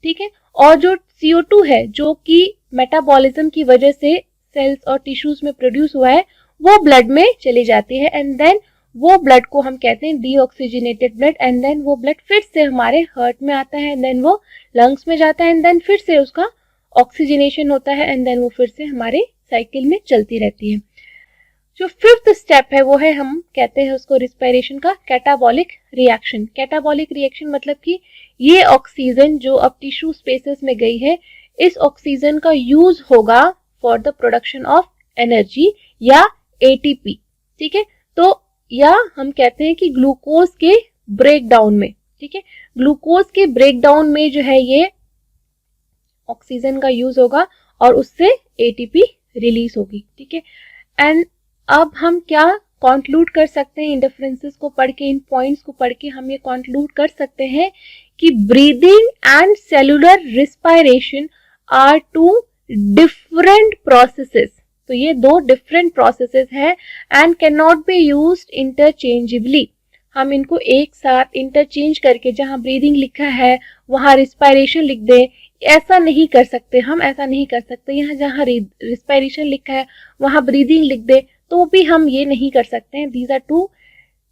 ठीक है। और जो CO2 है जो कि मेटाबॉलिज्म की वजह से सेल्स और टिश्यूज में प्रोड्यूस हुआ है, वो ब्लड में चली जाती है एंड देन वो ब्लड को हम कहते हैं डीऑक्सीजनेटेड ब्लड। एंड देन वो ब्लड फिर से हमारे हार्ट में आता है एंड देन वो लंग्स में जाता है एंड देन फिर से उसका ऑक्सीजनेशन होता है एंड देन वो फिर से हमारे साइकिल में चलती रहती है। जो फिफ्थ स्टेप है वो है, हम कहते हैं उसको रिस्पायरेशन का कैटाबॉलिक रिएक्शन। कैटाबॉलिक रिएक्शन मतलब कि ये ऑक्सीजन जो अब टिश्यू स्पेसेस में गई है, इस ऑक्सीजन का यूज होगा for the production of energy या ATP, ठीक है। तो या हम कहते हैं कि ग्लूकोज के ब्रेकडाउन में, ठीक है, ग्लूकोज के ब्रेकडाउन में जो है ये ऑक्सीजन का यूज होगा और उससे ATP रिलीज होगी, ठीक है। एंड अब हम क्या कंक्लूड कर सकते हैं इन डिफरेंसेस को पढ़ के, इन पॉइंट्स को पढ़ के हम ये कंक्लूड कर सकते हैं कि breathing and cellular respiration are 2 different processes. तो ये 2 डिफरेंट प्रोसेसेस हैं and can not be used interchangeably. हम इनको एक साथ इंटरचेंज करके जहां ब्रीदिंग लिखा है वहां रिस्पायरेशन लिख दें, ऐसा नहीं कर सकते। हम ऐसा नहीं कर सकते। यहाँ जहां रिस्पायरेशन लिखा है वहां ब्रीदिंग लिख दे तो भी हम ये नहीं कर सकते हैं। These are 2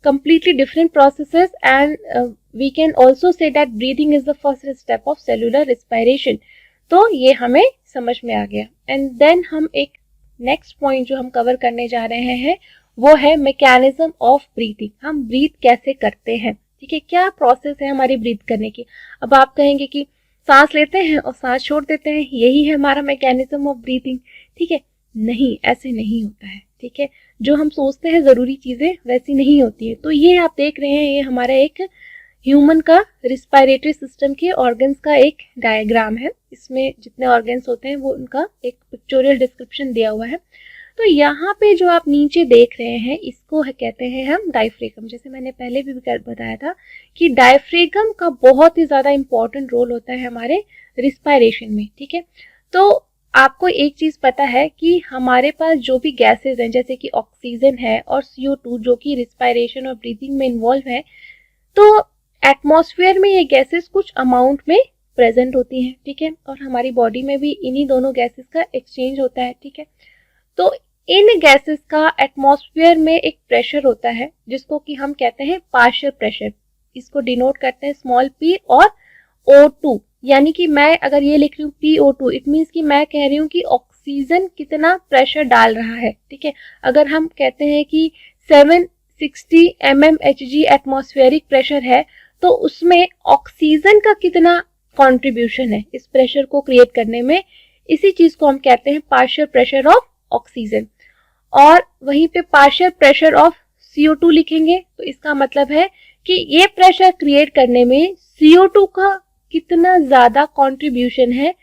completely different processes and we can also say that breathing is the first step of cellular respiration। तो ये हमें समझ में आ गया। एंड देन हम एक नेक्स्ट पॉइंट जो हम कवर करने जा रहे हैं वो है मैकेनिज्म ऑफ ब्रीथिंग। हम ब्रीथ कैसे करते हैं, ठीक है, क्या प्रोसेस है हमारी ब्रीथ करने की। अब आप कहेंगे कि सांस लेते हैं और सांस छोड़ देते हैं, यही है हमारा मैकेनिज्म ऑफ ब्रीथिंग, ठीक है। नहीं, ऐसे नहीं होता है, ठीक है। जो हम सोचते हैं जरूरी चीजें वैसी नहीं होती है। तो ये आप देख रहे हैं, ये हमारा एक ह्यूमन का रिस्पायरेटरी सिस्टम के ऑर्गन्स का एक डायग्राम है। इसमें जितने ऑर्गन्स होते हैं वो उनका एक पिक्चोरियल डिस्क्रिप्शन दिया हुआ है। तो यहाँ पे जो आप नीचे देख रहे हैं इसको कहते हैं हम डायफ्रेगम। जैसे मैंने पहले भी बताया था कि डायफ्रेगम का बहुत ही ज्यादा इंपॉर्टेंट रोल होता है हमारे रिस्पायरेशन में, ठीक है। तो आपको एक चीज पता है कि हमारे पास जो भी गैसेस हैं जैसे कि ऑक्सीजन है और CO2 जो कि रिस्पायरेशन और ब्रीथिंग में इन्वॉल्व है, तो एटमॉस्फेयर में ये गैसेस कुछ अमाउंट में प्रेजेंट होती हैं, ठीक है। और हमारी बॉडी में भी इन्हीं दोनों गैसेस का एक्सचेंज होता है, ठीक है। तो इन गैसेस का एटमॉस्फेयर में एक प्रेशर होता है जिसको कि हम कहते हैं पार्शियल प्रेशर। इसको डिनोट करते हैं स्मॉल p और O2। यानी कि मैं अगर ये लिख रही हूँ PO2, इट मीन्स कि मैं कह रही हूँ कि ऑक्सीजन कितना प्रेशर डाल रहा है, ठीक है। अगर हम कहते हैं कि 760 mmHg एटमॉस्फेरिक प्रेशर है तो उसमें ऑक्सीजन का कितना कंट्रीब्यूशन है इस प्रेशर को क्रिएट करने में, इसी चीज को हम कहते हैं पार्शियल प्रेशर ऑफ ऑक्सीजन। और वहीं पे पार्शियल प्रेशर ऑफ CO2 लिखेंगे तो इसका मतलब है कि ये प्रेशर क्रिएट करने में CO2 का कितना ज्यादा कंट्रीब्यूशन है,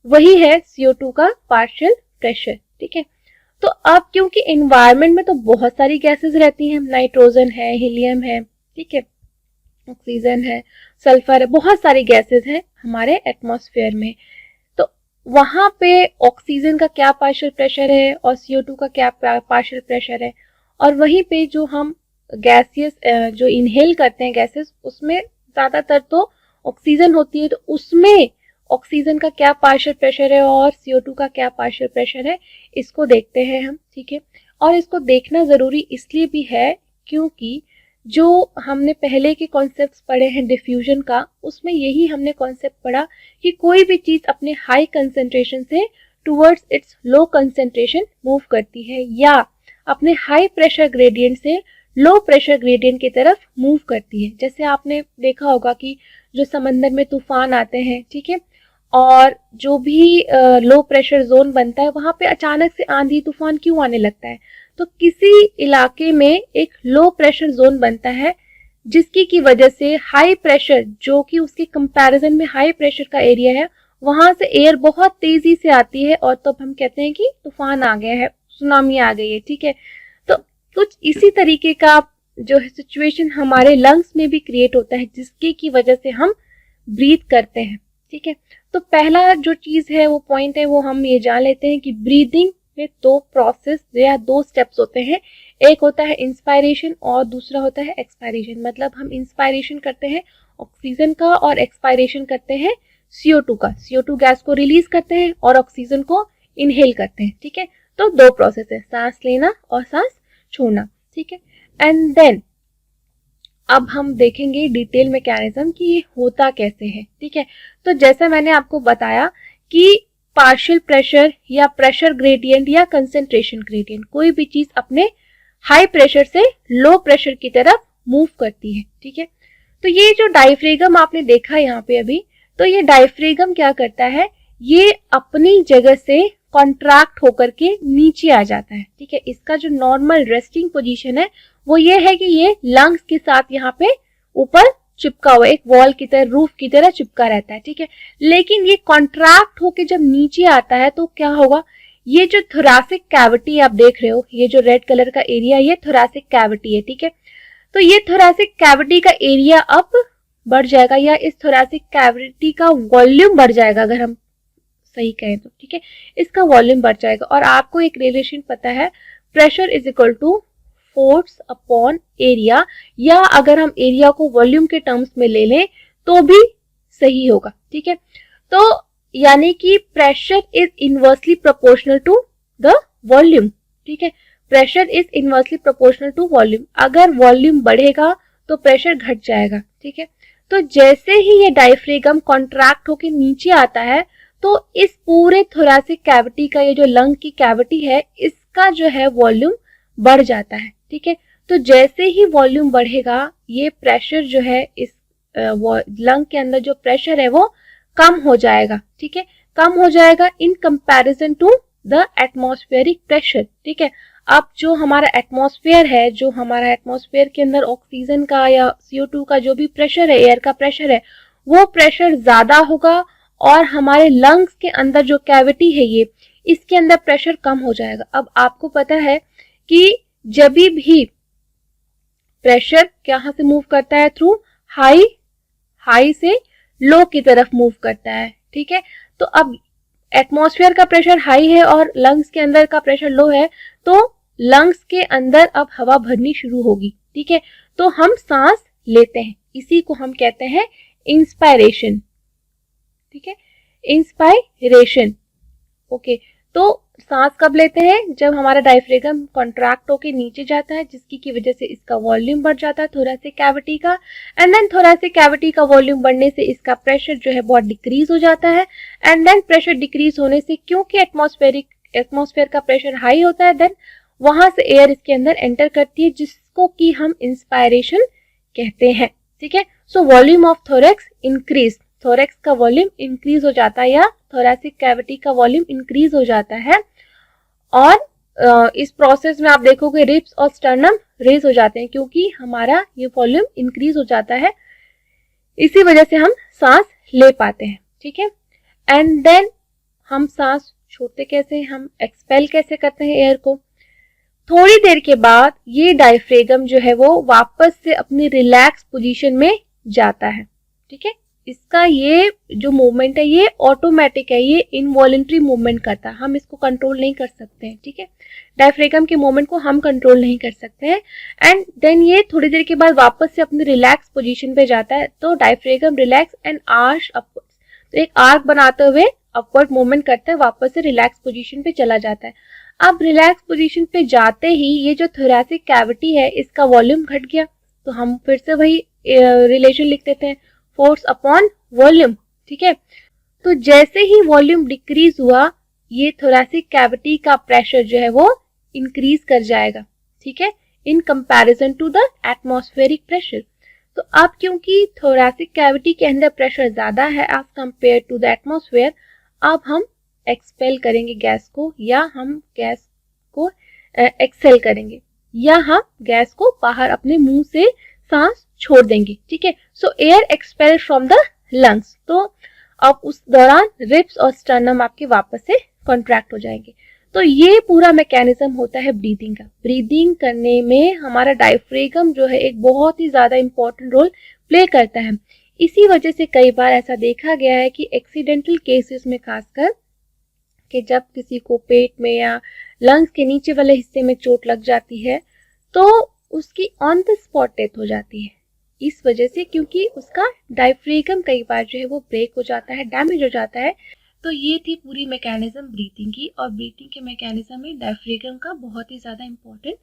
वही है CO2 का पार्शियल प्रेशर, ठीक है। तो अब क्योंकि एनवायरनमेंट में तो बहुत सारी गैसेस रहती हैं, नाइट्रोजन है, हीलियम है, ठीक है, ऑक्सीजन है, सल्फर है, बहुत सारी गैसेस हैं हमारे एटमॉस्फेयर में। तो वहां पे ऑक्सीजन का क्या पार्शियल प्रेशर है और CO2 का क्या पार्शियल प्रेशर है, और वहीं पे जो हम गैसियस जो इनहेल करते हैं गैसेस, उसमें ज्यादातर तो ऑक्सीजन होती है, तो उसमें ऑक्सीजन का क्या पार्शियल प्रेशर है और CO2 का क्या पार्शियल प्रेशर है, इसको देखते हैं हम, ठीक है। और इसको देखना जरूरी इसलिए भी है क्योंकि जो हमने पहले के कॉन्सेप्ट्स पढ़े हैं डिफ्यूजन का, उसमें यही हमने कॉन्सेप्ट पढ़ा कि कोई भी चीज अपने हाई कंसेंट्रेशन से towards it's low concentration move करती है या अपने हाई प्रेशर ग्रेडियंट से लो प्रेशर ग्रेडियंट की तरफ मूव करती है। जैसे आपने देखा होगा कि जो समंदर में तूफान आते हैं, ठीक है, और जो भी लो प्रेशर जोन बनता है वहां पे अचानक से आंधी तूफान क्यों आने लगता है, तो किसी इलाके में एक लो प्रेशर जोन बनता है जिसकी की वजह से हाई प्रेशर, जो कि उसके कंपैरिजन में हाई प्रेशर का एरिया है, वहां से एयर बहुत तेजी से आती है और तब हम कहते हैं कि तूफान आ गया है, सुनामी आ गई है। ठीक है, तो कुछ इसी तरीके का जो है सिचुएशन हमारे लंग्स में भी क्रिएट होता है जिसकी की वजह से हम ब्रीथ करते हैं। ठीक है, तो पहला जो चीज है वो पॉइंट है वो हम ये जान लेते हैं कि ब्रीदिंग में दो प्रोसेस या दो स्टेप्स होते हैं। एक होता है इंस्पायरेशन और दूसरा होता है एक्सपायरेशन। मतलब हम इंस्पायरेशन करते हैं ऑक्सीजन का और एक्सपायरेशन करते हैं CO2 का। CO2 गैस को रिलीज करते हैं और ऑक्सीजन को इनहेल करते हैं। ठीक है, तो दो प्रोसेस है, सांस लेना और सांस छोड़ना। ठीक है, एंड देन अब हम देखेंगे डिटेल मैकेनिज्म कि ये होता कैसे है। ठीक है, तो जैसा मैंने आपको बताया कि पार्शियल प्रेशर या प्रेशर ग्रेडियंट या कंसंट्रेशन ग्रेडियंट, कोई भी चीज अपने हाई प्रेशर से लो प्रेशर की तरफ मूव करती है। ठीक है, तो ये जो डायफ्रेगम आपने देखा यहाँ पे अभी, तो ये डायफ्रेगम क्या करता है, ये अपनी जगह से कॉन्ट्रैक्ट होकर के नीचे आ जाता है। ठीक है, इसका जो नॉर्मल रेस्टिंग पोजीशन है वो ये है कि ये लंग्स के साथ यहाँ पे ऊपर चिपका हुआ, एक वॉल की तरह, रूफ की तरह चिपका रहता है। ठीक है, लेकिन ये कॉन्ट्रैक्ट होके जब नीचे आता है तो क्या होगा, ये जो थोरैसिक कैविटी आप देख रहे हो, ये जो रेड कलर का एरिया, ये थोरैसिक कैविटी है। ठीक है, तो ये थोरैसिक कैविटी का एरिया अब बढ़ जाएगा या इस थोरैसिक कैविटी का वॉल्यूम बढ़ जाएगा, अगर हम सही कहें तो। ठीक है, इसका वॉल्यूम बढ़ जाएगा। और आपको एक रिलेशन पता है, pressure is equal to force upon area, या अगर हम एरिया को वॉल्यूम के टर्म्स में ले लें तो भी सही होगा। ठीक है, तो यानी कि pressure is inversely proportional to the volume. ठीक है, pressure is inversely proportional to volume. अगर वॉल्यूम बढ़ेगा तो प्रेशर घट जाएगा। ठीक है, तो जैसे ही ये डायफ्रेगम कॉन्ट्रैक्ट होकर नीचे आता है तो इस पूरे थोरैसिक कैविटी का, ये जो लंग की कैविटी है, इसका जो है वॉल्यूम बढ़ जाता है। ठीक है, तो जैसे ही वॉल्यूम बढ़ेगा ये प्रेशर जो है, इस लंग के अंदर जो प्रेशर है वो कम हो जाएगा। ठीक है, कम हो जाएगा in comparison to the atmospheric pressure. ठीक है, अब जो हमारा एटमॉस्फेयर है, जो हमारा एटमॉस्फेयर के अंदर ऑक्सीजन का या CO2 का जो भी प्रेशर है, एयर का प्रेशर है, वो प्रेशर ज्यादा होगा और हमारे लंग्स के अंदर जो कैविटी है ये, इसके अंदर प्रेशर कम हो जाएगा। अब आपको पता है कि जब भी प्रेशर कहाँ से मूव करता है, थ्रू हाई से लो की तरफ मूव करता है। ठीक है, तो अब एटमॉस्फेयर का प्रेशर हाई है और लंग्स के अंदर का प्रेशर लो है, तो लंग्स के अंदर अब हवा भरनी शुरू होगी। ठीक है, तो हम सांस लेते हैं, इसी को हम कहते हैं इंस्पायरेशन। ठीक है, इंस्पायरेशन। ओके, तो सांस कब लेते हैं, जब हमारा डायफ्रेगम कॉन्ट्रैक्ट होके नीचे जाता है, जिसकी की वजह से इसका वॉल्यूम बढ़ जाता है थोरैसिक कैविटी का, एंड देन थोरैसिक कैविटी का वॉल्यूम बढ़ने से इसका प्रेशर जो है बहुत डिक्रीज हो जाता है, एंड देन प्रेशर डिक्रीज होने से, क्योंकि एटमॉस्फेयर का प्रेशर हाई होता है, देन वहां से एयर इसके अंदर एंटर करती है, जिसको कि हम इंस्पायरेशन कहते हैं। ठीक है, so volume of thorax increase, thorax का वॉल्यूम इंक्रीज हो जाता है या थोरैसिक कैविटी का वॉल्यूम इंक्रीज हो जाता है, और इस प्रोसेस में आप देखोगे रिब्स और स्टर्नम रेज हो जाते हैं, क्योंकि हमारा ये वॉल्यूम इंक्रीज हो जाता है, इसी वजह से हम सांस ले पाते हैं। ठीक है, एंड देन हम सांस छोड़ते कैसे, हम एक्सपेल कैसे करते हैं एयर को। थोड़ी देर के बाद ये डायफ्रेगम जो है वो वापस से अपनी रिलैक्स पोजीशन में जाता है। ठीक है, इसका ये जो मूवमेंट है ये ऑटोमेटिक है, ये इनवॉलेंट्री मूवमेंट करता है, हम इसको कंट्रोल नहीं कर सकते हैं। ठीक है, डायफ्रेगम के मूवमेंट को हम कंट्रोल नहीं कर सकते हैं, एंड देन ये थोड़ी देर के बाद वापस से अपनी रिलैक्स पोजीशन पे जाता है, तो diaphragm relax and arch upwards, तो एक आर्क बनाते हुए अपवर्ड मूवमेंट करता है, वापस से रिलैक्स पोजीशन पे चला जाता है। अब रिलैक्स पोजीशन पे जाते ही ये जो थोरैसिक कैविटी है इसका वॉल्यूम घट गया, तो हम फिर से वही रिलेशन लिख देते हैं, फोर्स अपॉन वॉल्यूम। ठीक है, तो जैसे ही वॉल्यूम डिक्रीज हुआ ये थोरैसिक कैविटी का प्रेशर जो है वो इंक्रीज कर जाएगा। ठीक है, in comparison to the atmospheric pressure. तो अब क्योंकि थोरैसिक कैविटी के अंदर प्रेशर ज्यादा है as compare to the atmosphere, अब हम एक्सपेल करेंगे गैस को, या हम गैस को एक्सेल करेंगे, या हम गैस को बाहर अपने मुंह से सांस छोड़ देंगे, ठीक है। सो air expel from the lungs, तो अब उस दौरान रिब्स और स्टर्नम आपके वापस से कॉन्ट्रैक्ट हो जाएंगे। तो ये पूरा मैकेनिज्म होता है ब्रीदिंग का। ब्रीदिंग करने में हमारा डायफ्रेगम जो है एक बहुत ही ज्यादा इंपॉर्टेंट रोल प्ले करता है। इसी वजह से कई बार ऐसा देखा गया है कि एक्सीडेंटल केसेस में खासकर कि जब किसी को पेट में या लंग्स के नीचे वाले हिस्से में चोट लग जाती है तो उसकी ऑन द स्पॉट डेथ हो जाती है, इस वजह से क्योंकि उसका डायफ्रेगम कई बार जो है वो ब्रेक हो जाता है, डैमेज हो जाता है। तो ये थी पूरी मैकेनिज्म ब्रीथिंग की, और ब्रीथिंग के मैकेनिज्म में डायफ्रेगम का बहुत ही ज़्यादा इंपॉर्टेंट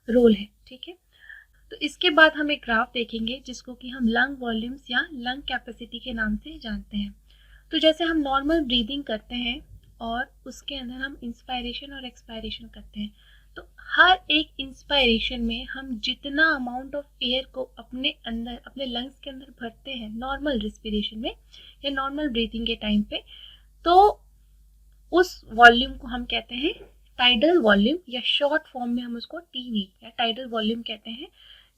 रोल है, ठीक है। तो इसके बाद हम एक ग्राफ देखेंगे जिसको कि हम लंग वॉल्यूम्स या लंग कैपेसिटी के नाम से जानते हैं। तो जैसे हम नॉर्मल ब्रीदिंग करते हैं और उसके अंदर हम इंस्पायरेशन और एक्सपायरेशन करते हैं, तो हर एक इंस्पायरेशन में हम जितना अमाउंट ऑफ एयर को अपने अंदर, अपने लंग्स के अंदर भरते हैं नॉर्मल रिस्पिरेशन में या नॉर्मल ब्रीथिंग के टाइम पे, तो उस वॉल्यूम को हम कहते हैं टाइडल वॉल्यूम, या शॉर्ट फॉर्म में हम उसको टीवी या टाइडल वॉल्यूम कहते हैं,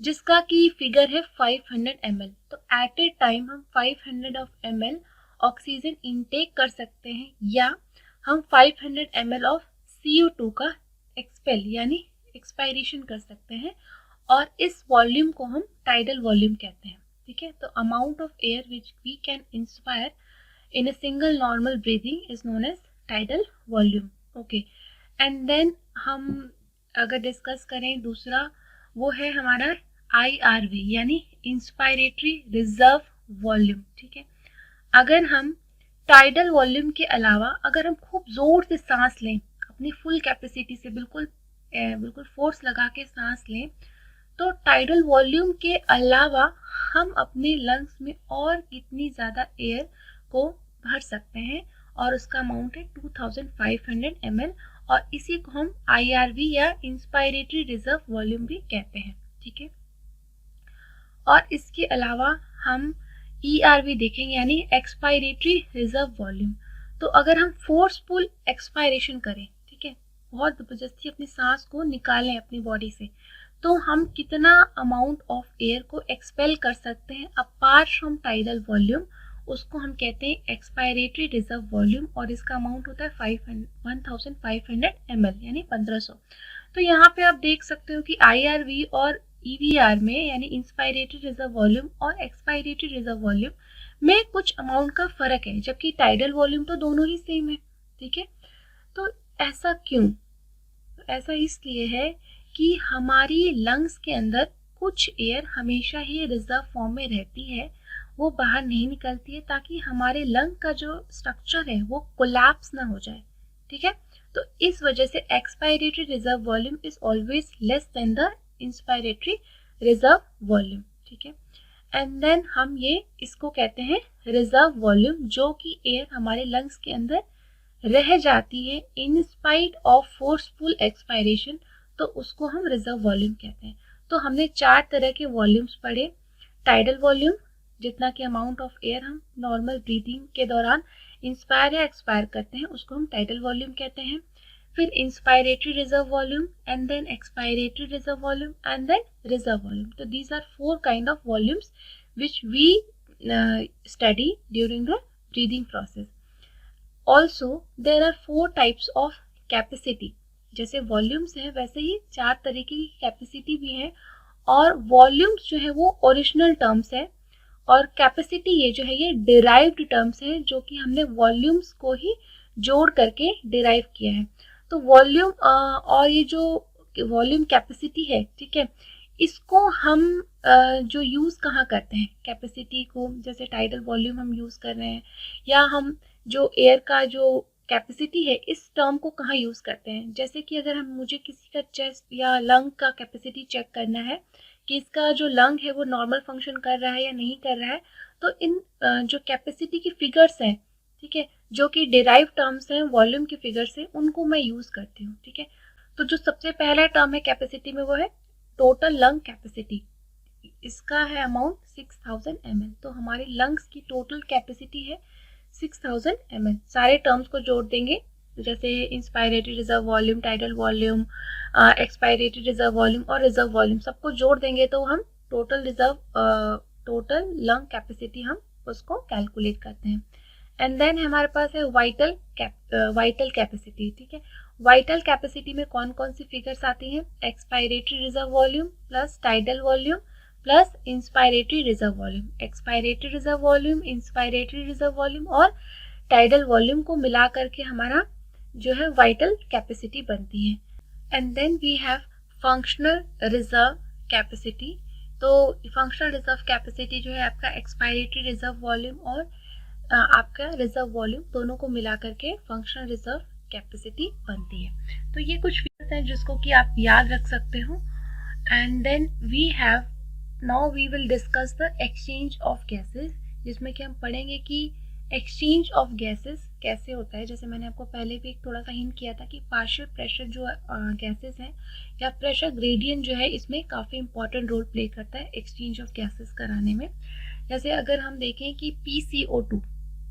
जिसका की फिगर है 500 ml। तो एट ए टाइम हम 500 ml ऑक्सीजन इनटेक कर सकते हैं, या हम 500 ml ऑफ CO2 का एक्सपेल यानी एक्सपायरेशन कर सकते हैं, और इस वॉल्यूम को हम टाइडल वॉल्यूम कहते हैं, ठीक है। तो amount of air which we can inspire in a single normal breathing is known as tidal volume, okay। and then हम अगर डिस्कस करें दूसरा, वो है हमारा IRV यानी इंस्पायरेटरी रिजर्व वॉल्यूम, ठीक है। अगर हम टाइडल वॉल्यूम के अलावा अगर हम खूब जोर से सांस लें, अपनी फुल कैपेसिटी से बिल्कुल फोर्स लगा के सांस लें, तो टाइडल वॉल्यूम के अलावा हम अपने लंग्स में और कितनी ज़्यादा एयर को भर सकते हैं, और उसका अमाउंट है 2500 ml, और इसी को हम IRV या इंस्पायरेटरी रिजर्व वॉल्यूम भी कहते हैं, ठीक है। और इसके अलावा हम ERV देखेंगे यानी एक्सपायरेटरी रिजर्व वॉल्यूम। तो अगर हम फोर्सफुल एक्सपायरेशन करें, ठीक है, बहुत जबरदस्ती अपनी सांस को निकालें अपनी बॉडी से, तो हम कितना अमाउंट ऑफ एयर को एक्सपेल कर सकते हैं अपार्ट फ्रॉम टाइडल वॉल्यूम, उसको हम कहते हैं एक्सपायरेटरी रिजर्व वॉल्यूम, और इसका अमाउंट होता है 1500 ml यानी 1500। तो यहाँ पे आप देख सकते हो कि IRV और EVR में यानी इंस्पायरेटरी रिजर्व वॉल्यूम और एक्सपायरेटरी रिजर्व वॉल्यूम में कुछ अमाउंट का फर्क है, जबकि टाइडल वॉल्यूम तो दोनों ही सेम है, ठीक है। तो ऐसा क्यों? ऐसा इसलिए है कि हमारी लंग्स के अंदर कुछ एयर हमेशा ही रिजर्व फॉर्म में रहती है, वो बाहर नहीं निकलती है, ताकि हमारे लंग का जो स्ट्रक्चर है वो कोलैप्स ना हो जाए, ठीक है। तो इस वजह से expiratory reserve volume is always less than the inspiratory reserve volume, ठीक है। एंड देन हम ये इसको कहते हैं रिजर्व वॉल्यूम, जो कि एयर हमारे लंग्स के अंदर रह जाती है in spite of forceful expiration, तो उसको हम रिजर्व वॉल्यूम कहते हैं। तो हमने 4 तरह के वॉल्यूम्स पढ़े। टाइडल वॉल्यूम, जितना कि अमाउंट ऑफ एयर हम नॉर्मल ब्रीदिंग के दौरान इंस्पायर या एक्सपायर करते हैं उसको हम टाइडल वॉल्यूम कहते हैं। फिर inspiratory reserve volume, and then expiratory reserve volume, and then reserve volume. तो these are 4 kind of volumes which we study during the breathing process. Also there are 4 types of capacity. जैसे volumes है वैसे ही 4 तरीके की capacity भी है, और volumes जो है वो ओरिजिनल टर्म्स है, और कैपेसिटी ये जो है ये डिराइव्ड टर्म्स है, जो कि हमने वॉल्यूम्स को ही जोड़ करके डिराइव किया है। तो वॉल्यूम और ये जो वॉल्यूम कैपेसिटी है, ठीक है, इसको हम जो यूज़ कहाँ करते हैं कैपेसिटी को, जैसे टाइडल वॉल्यूम हम यूज़ कर रहे हैं, या हम जो एयर का जो कैपेसिटी है इस टर्म को कहाँ यूज़ करते हैं। जैसे कि अगर हम मुझे किसी का चेस्ट या लंग का कैपेसिटी चेक करना है कि इसका जो लंग है वो नॉर्मल फंक्शन कर रहा है या नहीं कर रहा है, तो इन जो कैपेसिटी की फिगर्स हैं, ठीक है, जो कि डिराइव टर्म्स हैं वॉल्यूम की फिगर से, उनको मैं यूज़ करती हूँ, ठीक है। तो जो सबसे पहला टर्म है कैपेसिटी में वो है टोटल लंग कैपेसिटी। इसका है अमाउंट 6000 ml। तो हमारे लंग्स की टोटल कैपेसिटी है 6000 ml। सारे टर्म्स को जोड़ देंगे जैसे inspiratory reserve volume, tidal volume, expiratory reserve volume और रिजर्व वॉल्यूम सबको जोड़ देंगे तो हम टोटल लंग कैपेसिटी हम उसको कैलकुलेट करते हैं। एंड देन हमारे पास है वाइटल कैपेसिटी। ठीक है, वाइटल कैपेसिटी में कौन कौन सी फिगर्स आती हैं? Expiratory reserve volume plus tidal volume plus inspiratory reserve volume, expiratory reserve volume, inspiratory reserve volume और टाइडल वॉल्यूम को मिला करके हमारा जो है वाइटल कैपेसिटी बनती है। And then we have functional reserve capacity. तो फंक्शनल रिजर्व कैपेसिटी जो है आपका एक्सपायरेटरी रिजर्व वॉल्यूम और आपका रिजर्व वॉल्यूम दोनों को मिला करके फंक्शनल रिजर्व कैपेसिटी बनती है। तो ये कुछ फिगर्स हैं जिसको कि आप याद रख सकते हो। And then we have now we will discuss the exchange of gases, जिसमें कि हम पढ़ेंगे कि एक्सचेंज ऑफ गैसेस कैसे होता है। जैसे मैंने आपको पहले भी एक थोड़ा सा हिंट किया था कि पार्शियल प्रेशर जो गैसेस हैं या प्रेशर ग्रेडियंट जो है इसमें काफ़ी इंपॉर्टेंट रोल प्ले करता है एक्सचेंज ऑफ गैसेस कराने में। जैसे अगर हम देखें कि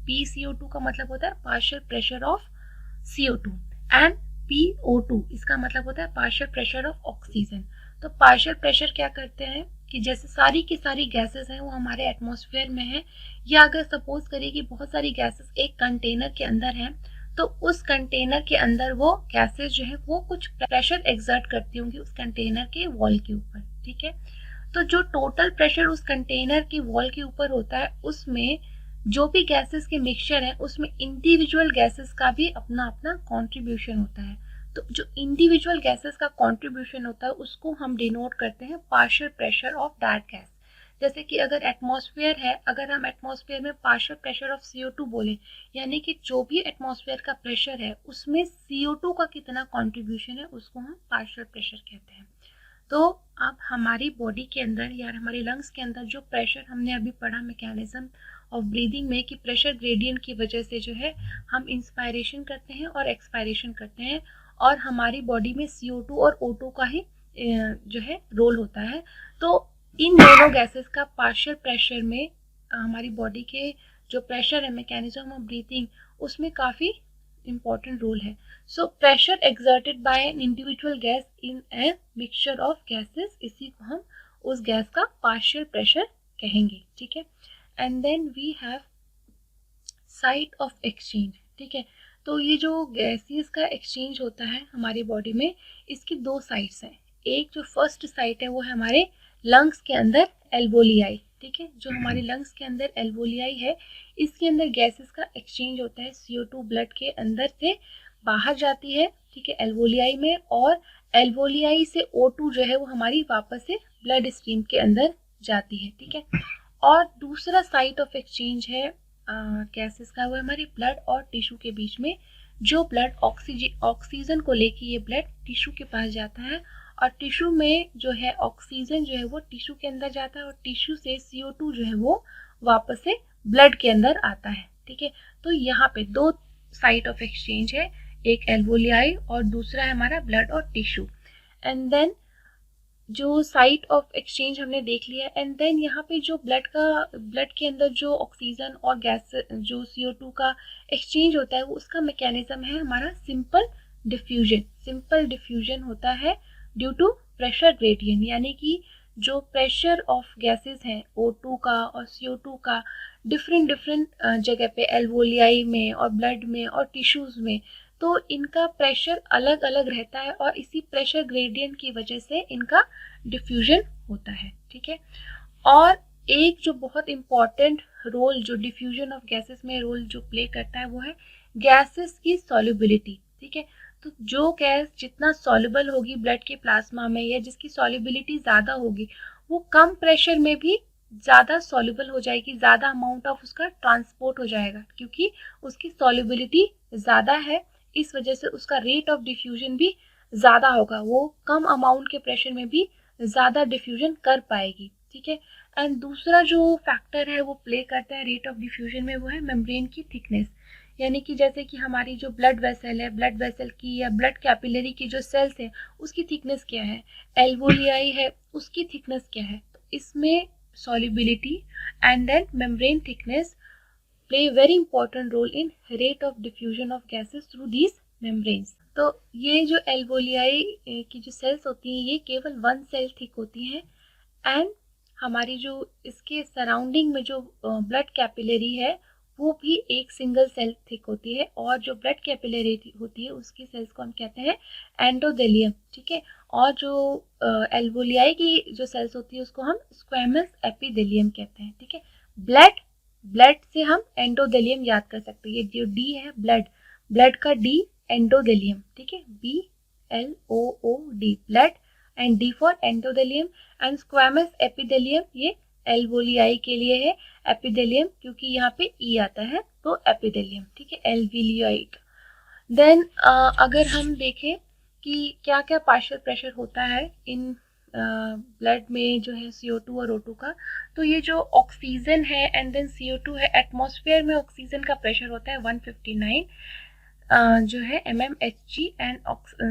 PCO2 का मतलब होता है partial pressure of CO2 and PO2 इसका मतलब होता है पार्शियल प्रेशर ऑफ ऑक्सीजन। तो पार्शियल प्रेशर क्या करते हैं कि जैसे सारी की सारी गैसेस हैं वो हमारे एटमॉस्फेयर में है, या अगर सपोज करिए कि बहुत सारी गैसेस एक कंटेनर के अंदर हैं तो उस कंटेनर के अंदर वो गैसेस जो है वो कुछ प्रेशर एक्सर्ट करती होंगी उस कंटेनर के वॉल के ऊपर। ठीक है, तो जो टोटल प्रेशर उस कंटेनर की वॉल के ऊपर होता है उसमें जो भी गैसेस के मिक्सचर है उसमें इंडिविजुअल गैसेस का भी अपना अपना कंट्रीब्यूशन होता है। तो जो इंडिविजुअल गैसेस का कंट्रीब्यूशन होता है उसको हम डिनोट करते हैं partial pressure of that gas. जैसे कि अगर एटमॉस्फेयर है, अगर हम एटमॉस्फेयर में पार्शियल प्रेशर ऑफ CO2 बोले, यानी कि जो भी एटमॉस्फेयर का प्रेशर है उसमें CO2 का कितना कंट्रीब्यूशन है उसको हम पार्शियल प्रेशर कहते हैं। तो अब हमारी बॉडी के अंदर या हमारे लंग्स के अंदर जो प्रेशर हमने अभी पढ़ा मैकेनिज्म ऑफ ब्रीदिंग में कि प्रेशर ग्रेडियंट की वजह से जो है हम इंस्पायरेशन करते हैं और एक्सपायरेशन करते हैं और हमारी बॉडी में CO2 और O2 का ही जो है रोल होता है। तो इन दोनों गैसेस का पार्शियल प्रेशर में हमारी बॉडी के जो प्रेशर है मैकेनिज्म ऑफ ब्रीथिंग उसमें काफ़ी important रोल है। So pressure exerted by an individual gas in a mixture of gases, इसी को हम उस गैस का पार्शियल प्रेशर कहेंगे। ठीक है, and then we have site of exchange. ठीक है, तो ये जो गैसेस का एक्सचेंज होता है हमारी बॉडी में इसकी दो साइट्स हैं। एक जो फर्स्ट साइट है वो है हमारे लंग्स के अंदर एल्वोलियाई। ठीक है, जो हमारे लंग्स के अंदर एल्वोलियाई है इसके अंदर गैसेस का एक्सचेंज होता है। CO2 ब्लड के अंदर से बाहर जाती है, ठीक है, एल्वोलियाई में, और एल्वोलियाई से O2 जो है वो हमारी वापस से ब्लड स्ट्रीम के अंदर जाती है। ठीक है, और दूसरा साइट ऑफ एक्सचेंज है गैसेस का, वो हमारे ब्लड और टिश्यू के बीच में। जो ब्लड ऑक्सीजन को लेके ये ब्लड टिश्यू के पास जाता है और टिश्यू में जो है ऑक्सीजन जो है वो टिश्यू के अंदर जाता है और टिश्यू से CO2 जो है वो वापस से ब्लड के अंदर आता है। ठीक है, तो यहाँ पे दो साइट ऑफ एक्सचेंज है, एक एल्वोलियाई और दूसरा है हमारा ब्लड और टिश्यू। एंड देन जो साइट ऑफ एक्सचेंज हमने देख लिया, एंड देन यहाँ पे जो ब्लड के अंदर जो ऑक्सीजन और गैस जो CO2 का एक्सचेंज होता है वो उसका मैकेनिज्म है हमारा सिंपल डिफ्यूजन होता है ड्यू टू प्रेशर ग्रेडियंट, यानी कि जो प्रेशर ऑफ गैसेस हैं O2 का और CO2 का डिफरेंट जगह पे एल्वोलियाई में और ब्लड में और टिश्यूज़ में, तो इनका प्रेशर अलग अलग रहता है और इसी प्रेशर ग्रेडियंट की वजह से इनका डिफ्यूजन होता है। ठीक है, और एक जो बहुत इम्पॉर्टेंट रोल जो डिफ्यूजन ऑफ गैसेस में रोल जो प्ले करता है वो है गैसेस की सॉल्युबिलिटी। ठीक है, तो जो गैस जितना सॉल्युबल होगी ब्लड के प्लाज्मा में या जिसकी सॉल्युबिलिटी ज़्यादा होगी वो कम प्रेशर में भी ज़्यादा सॉल्युबल हो जाएगी, ज़्यादा अमाउंट ऑफ उसका ट्रांसपोर्ट हो जाएगा क्योंकि उसकी सॉल्युबिलिटी ज़्यादा है, इस वजह से उसका रेट ऑफ डिफ्यूजन भी ज़्यादा होगा, वो कम अमाउंट के प्रेशर में भी ज़्यादा डिफ्यूजन कर पाएगी। ठीक है, एंड दूसरा जो फैक्टर है वो प्ले करता है रेट ऑफ डिफ्यूजन में वो है मेम्ब्रेन की थिकनेस, यानी कि जैसे कि हमारी जो ब्लड वेसल है, ब्लड वेसल की या ब्लड कैपिलरी की जो सेल्स है उसकी थिकनेस क्या है, एल्वोलियाई है उसकी थिकनेस क्या है, तो इसमें solubility and then membrane thickness play a very important role in rate of diffusion of gases through these membranes. तो ये जो एल्वोलियाई की जो सेल्स होती हैं ये केवल 1 सेल थिक होती हैं एंड हमारी जो इसके सराउंडिंग में जो ब्लड कैपिलरी है वो भी एक सिंगल सेल थिक होती है, और जो ब्लड कैपिलरी होती है उसकी सेल्स को हम कहते हैं एंडोथेलियम, ठीक है। और जो एल्वोलियाई की जो सेल्स होती है उसको हम स्क्वैमस एपिथेलियम कहते हैं, ठीक है। ब्लड ब्लड से हम एंडोथेलियम याद कर सकते हैं, ये जो डी है ब्लड, ब्लड का डी एंडोथेलियम, ठीक है, BLOOD blood and D for endothelium and squamous epithelium ये एल्वोलियाई के लिए है, एपिथेलियम क्योंकि यहाँ पे ई आता है तो एपिथेलियम, ठीक है, एल्वोलियाई का। देन अगर हम देखें कि क्या क्या पार्शियल प्रेशर होता है इन ब्लड में जो है CO2 और O2 का, तो ये जो ऑक्सीजन है एंड देन CO2 है, एटमॉस्फेयर में ऑक्सीजन का प्रेशर होता है 159 जो है mmHg एंड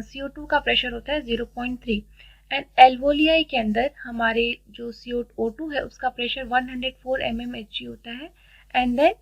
CO2 का प्रेशर होता है 0.3 एंड एल्वोलियाई के अंदर हमारे जो CO2 है उसका प्रेशर 104 mmHg होता है एंड देन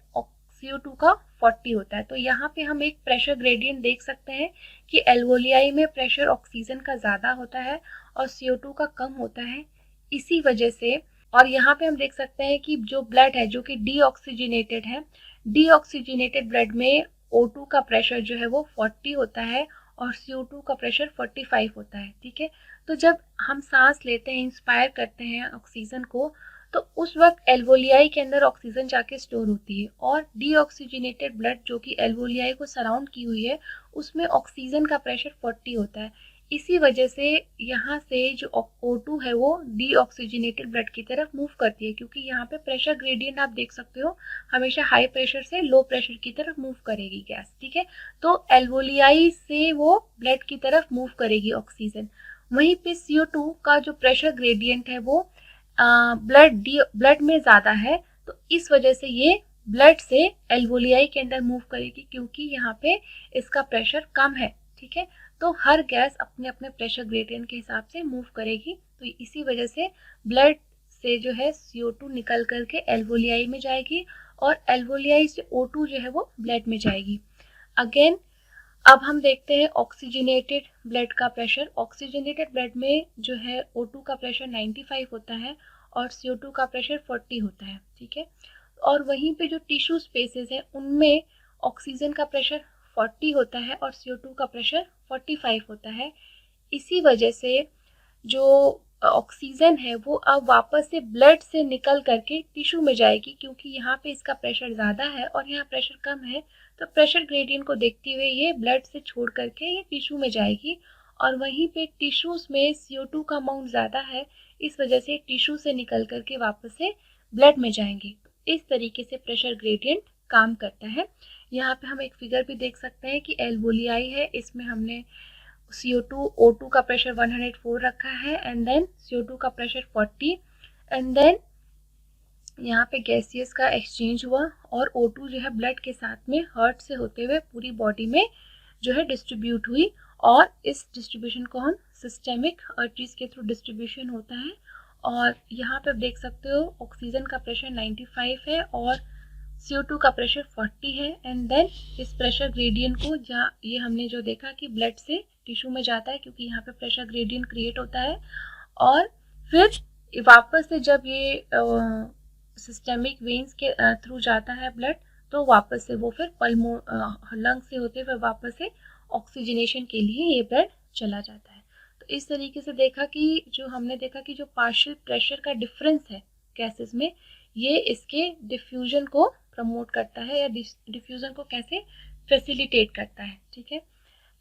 CO2 का 40 होता है। तो यहाँ पे हम एक प्रेशर ग्रेडियंट देख सकते हैं कि एल्वोलियाई में प्रेशर ऑक्सीजन का ज़्यादा होता है और CO2 का कम होता है, इसी वजह से। और यहाँ पे हम देख सकते हैं कि जो ब्लड है जो कि डीऑक्सीजनेटेड है, डीऑक्सीजनेटेड ब्लड में O2 का प्रेशर जो है वो 40 होता है और CO2 का प्रेशर 45 होता है, ठीक है। तो जब हम सांस लेते हैं, इंस्पायर करते हैं ऑक्सीजन को, तो उस वक्त एल्वोलियाई के अंदर ऑक्सीजन जाके स्टोर होती है और डीऑक्सीजनेटेड ब्लड जो कि एल्वोलियाई को सराउंड की हुई है उसमें ऑक्सीजन का प्रेशर 40 होता है। इसी वजह से यहाँ से जो O2 है वो डीऑक्सीजनेटेड ब्लड की तरफ मूव करती है, क्योंकि यहाँ पे प्रेशर ग्रेडियंट आप देख सकते हो हमेशा हाई प्रेशर से लो प्रेशर की तरफ मूव करेगी गैस, ठीक है। तो एल्वोलियाई से वो ब्लड की तरफ मूव करेगी ऑक्सीजन। वहीं पे CO2 का जो प्रेशर ग्रेडियंट है वो ब्लड में ज़्यादा है, तो इस वजह से ये ब्लड से एल्वोलियाई के अंदर मूव करेगी क्योंकि यहाँ पे इसका प्रेशर कम है, ठीक है। तो हर गैस अपने अपने प्रेशर ग्रेडियंट के हिसाब से मूव करेगी, तो इसी वजह से ब्लड से जो है CO2 निकल करके एल्वोलियाई में जाएगी और एल्वोलियाई से O2 जो है वो ब्लड में जाएगी। अगेन अब हम देखते हैं ऑक्सीजनेटेड ब्लड का प्रेशर। ऑक्सीजनेटेड ब्लड में जो है O2 का प्रेशर 95 होता है और CO2 का प्रेशर 40 होता है, ठीक है। और वहीं पे जो टिश्यू स्पेसेस हैं उनमें ऑक्सीजन का प्रेशर 40 होता है और CO2 का प्रेशर 45 होता है। इसी वजह से जो ऑक्सीजन है वो अब वापस से ब्लड से निकल करके टिश्यू में जाएगी, क्योंकि यहाँ पे इसका प्रेशर ज़्यादा है और यहाँ प्रेशर कम है, तो प्रेशर ग्रेडियंट को देखते हुए ये ब्लड से छोड़ करके ये टिश्यू में जाएगी। और वहीं पे टिश्यूज़ में CO2 का अमाउंट ज़्यादा है, इस वजह से टिश्यू से निकल करके वापस से ब्लड में जाएंगे। इस तरीके से प्रेशर ग्रेडियंट काम करता है। यहाँ पे हम एक फिगर भी देख सकते हैं कि एल्वोलियाई है, इसमें हमने CO2 O2 का प्रेशर 104 रखा है एंड देन CO2 का प्रेशर 40 एंड देन यहाँ पे गैसियस का एक्सचेंज हुआ और O2 जो है ब्लड के साथ में हार्ट से होते हुए पूरी बॉडी में जो है डिस्ट्रीब्यूट हुई, और इस डिस्ट्रीब्यूशन को हम सिस्टेमिक आर्टरीज के थ्रू डिस्ट्रीब्यूशन होता है। और यहाँ पे आप देख सकते हो ऑक्सीजन का प्रेशर 95 है और CO2 का प्रेशर 40 है एंड देन इस प्रेशर ग्रेडियंट को जहाँ ये हमने जो देखा कि ब्लड से टिश्यू में जाता है क्योंकि यहाँ पे प्रेशर ग्रेडियंट क्रिएट होता है, और फिर वापस से जब ये सिस्टेमिक वेन्स के थ्रू जाता है ब्लड, तो वापस से वो फिर लंग से होते हुए वापस से ऑक्सीजनेशन के लिए ये ब्लड चला जाता है। तो इस तरीके से देखा कि जो हमने देखा कि जो पार्शियल प्रेशर का डिफरेंस है गैसेस में, ये इसके डिफ्यूजन को प्रमोट करता है या डिफ्यूजन को कैसे फैसिलिटेट करता है, ठीक है।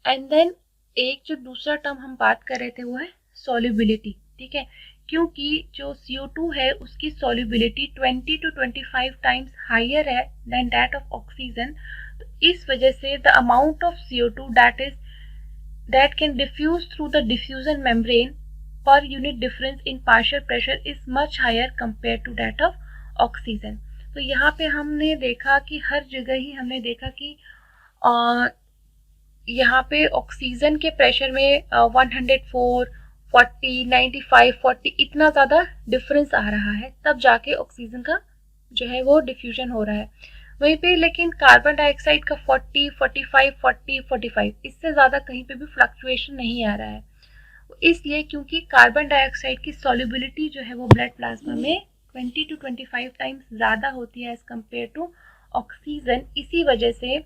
एंड देन एक जो दूसरा टर्म हम बात कर रहे थे वो है सॉल्युबिलिटी, ठीक है, क्योंकि जो CO2 है उसकी सॉल्युबिलिटी 20 to 25 टाइम्स हायर है देन दैट ऑफ ऑक्सीजन। तो इस वजह से the amount of CO2 that can diffuse through the diffusion membrane per unit difference in partial pressure is much higher compared to that of oxygen। तो यहाँ पे हमने देखा कि हर जगह ही हमने देखा कि यहाँ पे ऑक्सीजन के प्रेशर में 104, 40, 95, 40 इतना ज़्यादा डिफरेंस आ रहा है, तब जाके ऑक्सीजन का जो है वो डिफ्यूजन हो रहा है। वहीं पे लेकिन कार्बन डाइऑक्साइड का 40, 45, 40, 45 इससे ज़्यादा कहीं पे भी फ्लक्चुएशन नहीं आ रहा है। इसलिए क्योंकि कार्बन डाइऑक्साइड की सॉल्युबिलिटी जो है वो ब्लड प्लाज्मा में 20 to 25 टाइम्स ज़्यादा होती है एज कम्पेयर टू ऑक्सीजन। इसी वजह से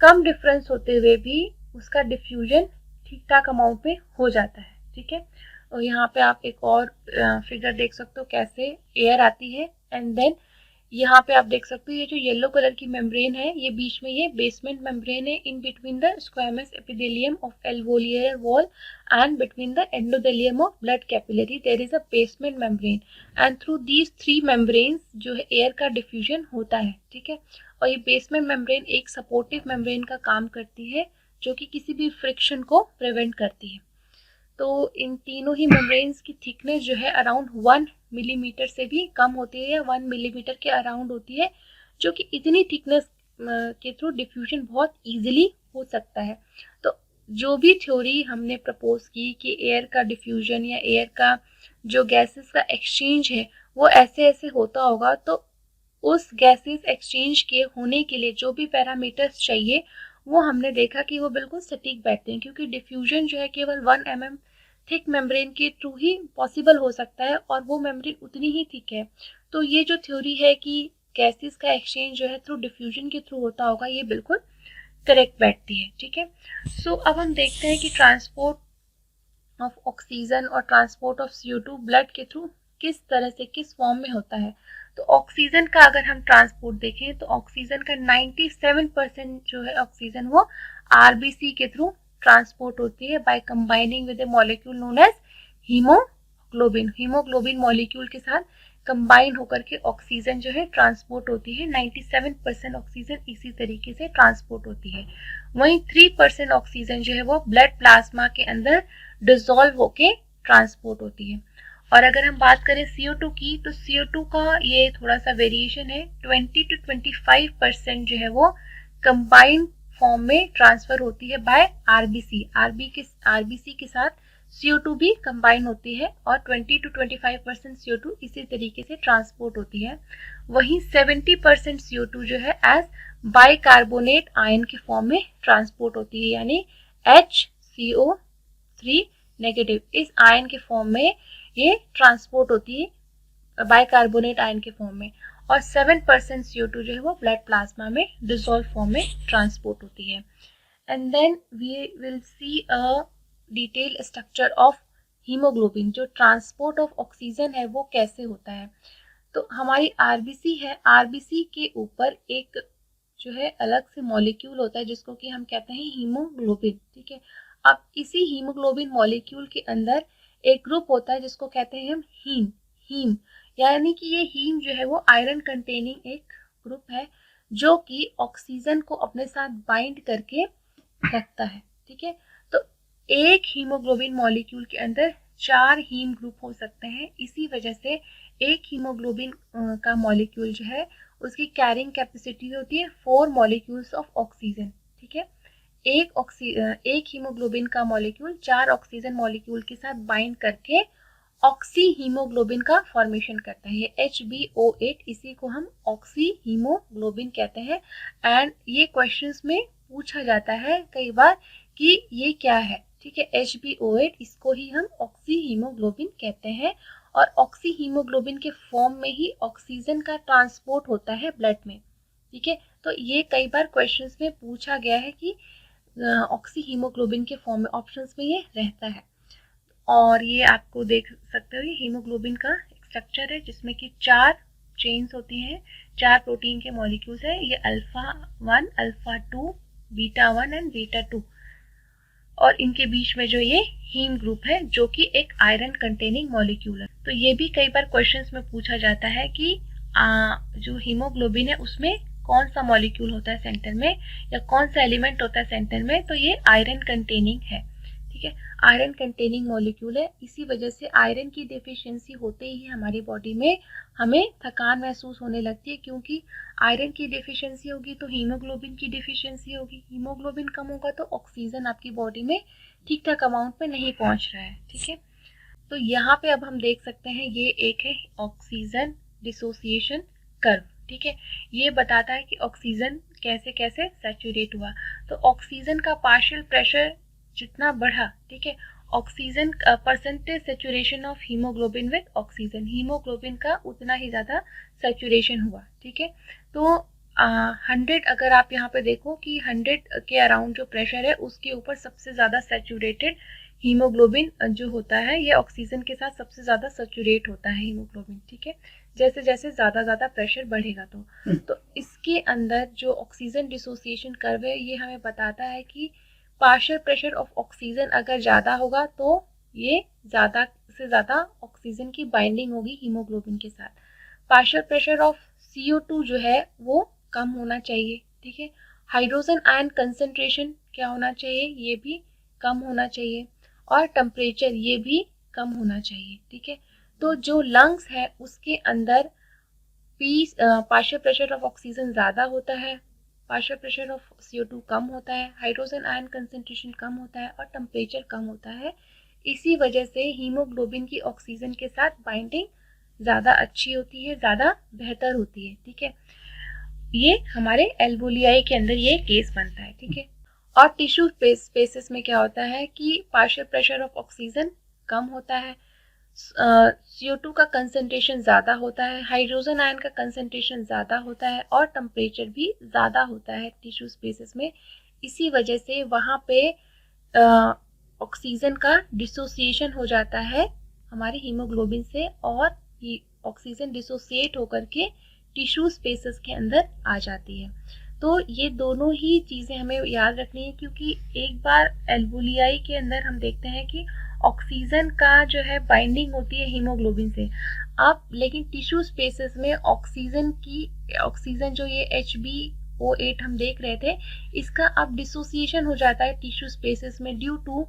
कम डिफरेंस होते हुए भी उसका डिफ्यूजन ठीक ठाक अमाउंट में हो जाता है। ठीक है, और यहाँ पे आप एक और फिगर देख सकते हो कैसे एयर आती है, एंड देन यहाँ पे आप देख सकते हो ये जो येलो कलर की मेम्ब्रेन है, ये बीच में ये बेसमेंट मेम्ब्रेन है, in between the squamous epithelium of alveolar wall and between the endothelium of blood capillary there is a basement membrane, and through these three membranes जो है एयर का diffusion होता है। ठीक है, और ये बेसमेंट मेम्ब्रेन एक सपोर्टिव मेम्ब्रेन का काम करती है जो कि किसी भी फ्रिक्शन को प्रिवेंट करती है। तो इन तीनों ही मेम्ब्रेन्स की थिकनेस जो है अराउंड 1 मिलीमीटर से भी कम होती है या 1 मिलीमीटर के अराउंड होती है, जो कि इतनी थिकनेस के थ्रू डिफ्यूजन बहुत इजीली हो सकता है। तो जो भी थ्योरी हमने प्रपोज की कि एयर का डिफ्यूजन या एयर का जो गैसेस का एक्सचेंज है वो ऐसे ऐसे होता होगा, तो उस गैसेस एक्सचेंज के होने के लिए जो भी पैरामीटर्स चाहिए वो हमने देखा कि वो बिल्कुल सटीक बैठते हैं, क्योंकि डिफ्यूजन जो है केवल 1 mm थिक मेम्ब्रेन के थ्रू ही पॉसिबल हो सकता है और वो मेम्ब्रेन उतनी ही थिक है। तो ये जो थ्योरी है कि गैसेस का एक्सचेंज जो है थ्रू डिफ्यूजन के थ्रू होता होगा, ये बिल्कुल करेक्ट बैठती है। ठीक है, सो अब हम देखते हैं कि ट्रांसपोर्ट ऑफ ऑक्सीजन और ट्रांसपोर्ट ऑफ CO2 ब्लड के थ्रू किस तरह से किस फॉर्म में होता है। तो ऑक्सीजन का अगर हम ट्रांसपोर्ट देखें तो ऑक्सीजन का 97% जो है ऑक्सीजन वो आरबीसी के थ्रू ट्रांसपोर्ट होती है by combining with a molecule known as haemoglobin. Haemoglobin molecule के साथ कंबाइन होकर के ऑक्सीजन जो है ट्रांसपोर्ट होती है। 97% ऑक्सीजन इसी तरीके से ट्रांसपोर्ट होती है। वहीं 3% ऑक्सीजन जो है वो ब्लड प्लाज्मा के अंदर डिसॉल्व होके ट्रांसपोर्ट होती है। और अगर हम बात करें CO2 की, तो CO2 का ये थोड़ा सा वेरिएशन है। 20 to 25% जो है वो कंबाइंड फॉर्म में ट्रांसफर होती है बाय आरबीसी। आरबीसी के साथ CO2 भी कंबाइन होती है और 20 to 25% CO2 इसी तरीके से ट्रांसपोर्ट होती है। वहीं 70% CO2 जो है एज बाइकार्बोनेट आयन के फॉर्म में ट्रांसपोर्ट होती है, यानी HCO3 नेगेटिव इस आयन के फॉर्म में ये ट्रांसपोर्ट होती है बाइकार्बोनेट आयन के फॉर्म में, और 7% CO2 जो है वो ब्लड प्लाज्मा में डिसॉल्व फॉर्म में ट्रांसपोर्ट होती है। And then we will see a detail structure of haemoglobin. जो ट्रांसपोर्ट ऑफ ऑक्सीजन है वो कैसे होता है, तो हमारी आरबीसी है, आरबीसी के ऊपर एक जो है अलग से मॉलिक्यूल होता है जिसको कि हम कहते हैं हीमोग्लोबिन। ठीक है, अब इसी हीमोग्लोबिन मॉलिक्यूल के अंदर एक ग्रुप होता है जिसको कहते हैं हम हीम। हीम यानी कि ये हीम जो है वो आयरन कंटेनिंग एक ग्रुप है जो कि ऑक्सीजन को अपने साथ बाइंड करके रखता है। ठीक है, तो एक हीमोग्लोबिन मॉलिक्यूल के अंदर 4 हीम ग्रुप हो सकते हैं। इसी वजह से एक हीमोग्लोबिन का मॉलिक्यूल जो है उसकी कैरिंग कैपेसिटी होती है 4 मॉलिक्यूल्स ऑफ ऑक्सीजन। ठीक है, एक हीमोग्लोबिन का मॉलिक्यूल 4 ऑक्सीजन मॉलिक्यूल के साथ बाइंड करके ऑक्सी हीमोग्लोबिन का फॉर्मेशन करता है। ये HbO8, इसी को हम ऑक्सी हीमोग्लोबिन कहते हैं। एंड ये क्वेश्चंस में पूछा जाता है कई बार कि ये क्या है। ठीक है, HbO8 इसको ही हम ऑक्सी हीमोग्लोबिन कहते हैं, और ऑक्सी हीमोग्लोबिन के फॉर्म में ही ऑक्सीजन का ट्रांसपोर्ट होता है ब्लड में। ठीक है, तो ये कई बार क्वेश्चंस में पूछा गया है कि ऑक्सी हीमोग्लोबिन के फॉर्म में ऑप्शंस में ये रहता है। और ये आपको देख सकते हो ये हीमोग्लोबिन का स्ट्रक्चर है जिसमें कि 4 चेन्स होती हैं, 4 प्रोटीन के मॉलिक्यूल्स है। ये alpha 1, alpha 2, beta 1 and beta 2, और इनके बीच में जो ये हीम ग्रुप है जो कि एक आयरन कंटेनिंग मॉलिक्यूल है। तो ये भी कई बार क्वेश्चंस में पूछा जाता है कि जो हीमोग्लोबिन है उसमें कौन सा मॉलिक्यूल होता है सेंटर में, या कौन सा एलिमेंट होता है सेंटर में, तो ये आयरन कंटेनिंग है। ठीक है, आयरन कंटेनिंग मॉलिक्यूल है। इसी वजह से आयरन की डेफिशिएंसी होते ही हमारी बॉडी में हमें थकान महसूस होने लगती है, क्योंकि आयरन की डेफिशिएंसी होगी तो हीमोग्लोबिन की डेफिशिएंसी होगी। हीमोग्लोबिन कम होगा तो ऑक्सीजन आपकी बॉडी में ठीक ठाक अमाउंट में नहीं पहुंच रहा है। ठीक है, तो यहाँ पे अब हम देख सकते हैं ये एक है ऑक्सीजन डिसोसिएशन कर्व। ठीक है, ये बताता है कि ऑक्सीजन कैसे कैसे सैचुरेट हुआ। तो ऑक्सीजन का पार्शियल प्रेशर जितना बढ़ा, ठीक है, oxygen percentage saturation of haemoglobin with oxygen, haemoglobin का उतना ही ज़्यादा सेचुरेशन हुआ। ठीक है, तो 100 अगर आप यहाँ पे देखो कि 100 के अराउंड जो प्रेशर है उसके ऊपर सबसे ज़्यादा सेचुरेटेड हीमोग्लोबिन जो होता है, ये ऑक्सीजन के साथ सबसे ज़्यादा सेचुरेट होता है हीमोग्लोबिन। ठीक है, जैसे जैसे ज़्यादा प्रेशर बढ़ेगा तो इसके अंदर जो ऑक्सीजन डिसोसिएशन कर्व है ये हमें बताता है कि पार्शियल प्रेशर ऑफ ऑक्सीजन अगर ज़्यादा होगा तो ये ज़्यादा से ज़्यादा ऑक्सीजन की बाइंडिंग होगी हीमोग्लोबिन के साथ। पार्शियल प्रेशर ऑफ CO2 जो है वो कम होना चाहिए। ठीक है, हाइड्रोजन आयन कंसंट्रेशन क्या होना चाहिए, ये भी कम होना चाहिए, और टेम्परेचर ये भी कम होना चाहिए। ठीक है, तो जो लंग्स है उसके अंदर पार्शियल प्रेशर ऑफ ऑक्सीजन ज़्यादा होता है, पार्शियल प्रेशर ऑफ CO2 कम होता है, हाइड्रोजन आयन कंसंट्रेशन कम होता है और टेम्परेचर कम होता है। इसी वजह से हीमोग्लोबिन की ऑक्सीजन के साथ बाइंडिंग ज़्यादा अच्छी होती है, ज़्यादा बेहतर होती है। ठीक है, ये हमारे एल्वोलियाई के अंदर ये केस बनता है। ठीक है, और टिश्यू स्पेसेस में क्या होता है कि पार्शियल प्रेशर ऑफ ऑक्सीजन कम होता है, CO2 का कंसंट्रेशन ज़्यादा होता है, हाइड्रोजन आयन का कंसंट्रेशन ज़्यादा होता है और टेम्परेचर भी ज़्यादा होता है टिश्यू स्पेसेस में। इसी वजह से वहाँ पे ऑक्सीजन का डिसोसिएशन हो जाता है हमारे हीमोग्लोबिन से, और ये ऑक्सीजन डिसोसिएट होकर के टिश्यू स्पेसेस के अंदर आ जाती है। तो ये दोनों ही चीज़ें हमें याद रखनी है, क्योंकि एक बार एल्वोलियाई के अंदर हम देखते हैं कि ऑक्सीजन का जो है बाइंडिंग होती है हीमोग्लोबिन से। अब लेकिन टिश्यू स्पेसेस में ऑक्सीजन जो ये HbO8 हम देख रहे थे, इसका अब डिसोसिएशन हो जाता है टिश्यू स्पेसेस में due to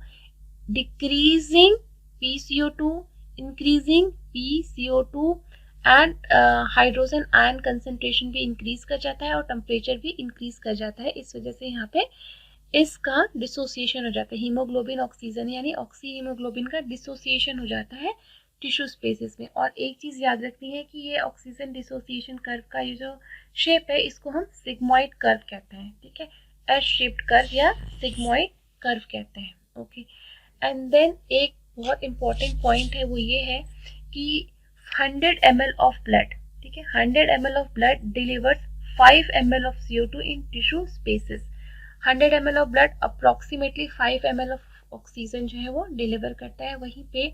decreasing PCO2, increasing PCO2 and hydrogen ion concentration भी इंक्रीज कर जाता है और टेम्परेचर भी इंक्रीज कर जाता है। इस वजह से यहाँ पे इसका डिसोसिएशन हो जाता है, हीमोग्लोबिन ऑक्सीजन यानी ऑक्सी हीमोग्लोबिन का डिसोसिएशन हो जाता है टिश्यू स्पेसेस में। और एक चीज़ याद रखनी है कि ये ऑक्सीजन डिसोसिएशन कर्व का ये जो शेप है इसको हम सिग्मॉइड कर्व कहते हैं। ठीक है, एस शेप्ड कर्व या सिग्मॉइड कर्व कहते हैं। ओके, एंड देन एक बहुत इंपॉर्टेंट पॉइंट है, वो ये है कि 100 ml ऑफ ब्लड, ठीक है, 100 ml of blood delivers 5 ml of CO2 in tissue spaces. 100 ml of blood approximately 5 ml of oxygen जो है वो डिलीवर करता है। वहीं पे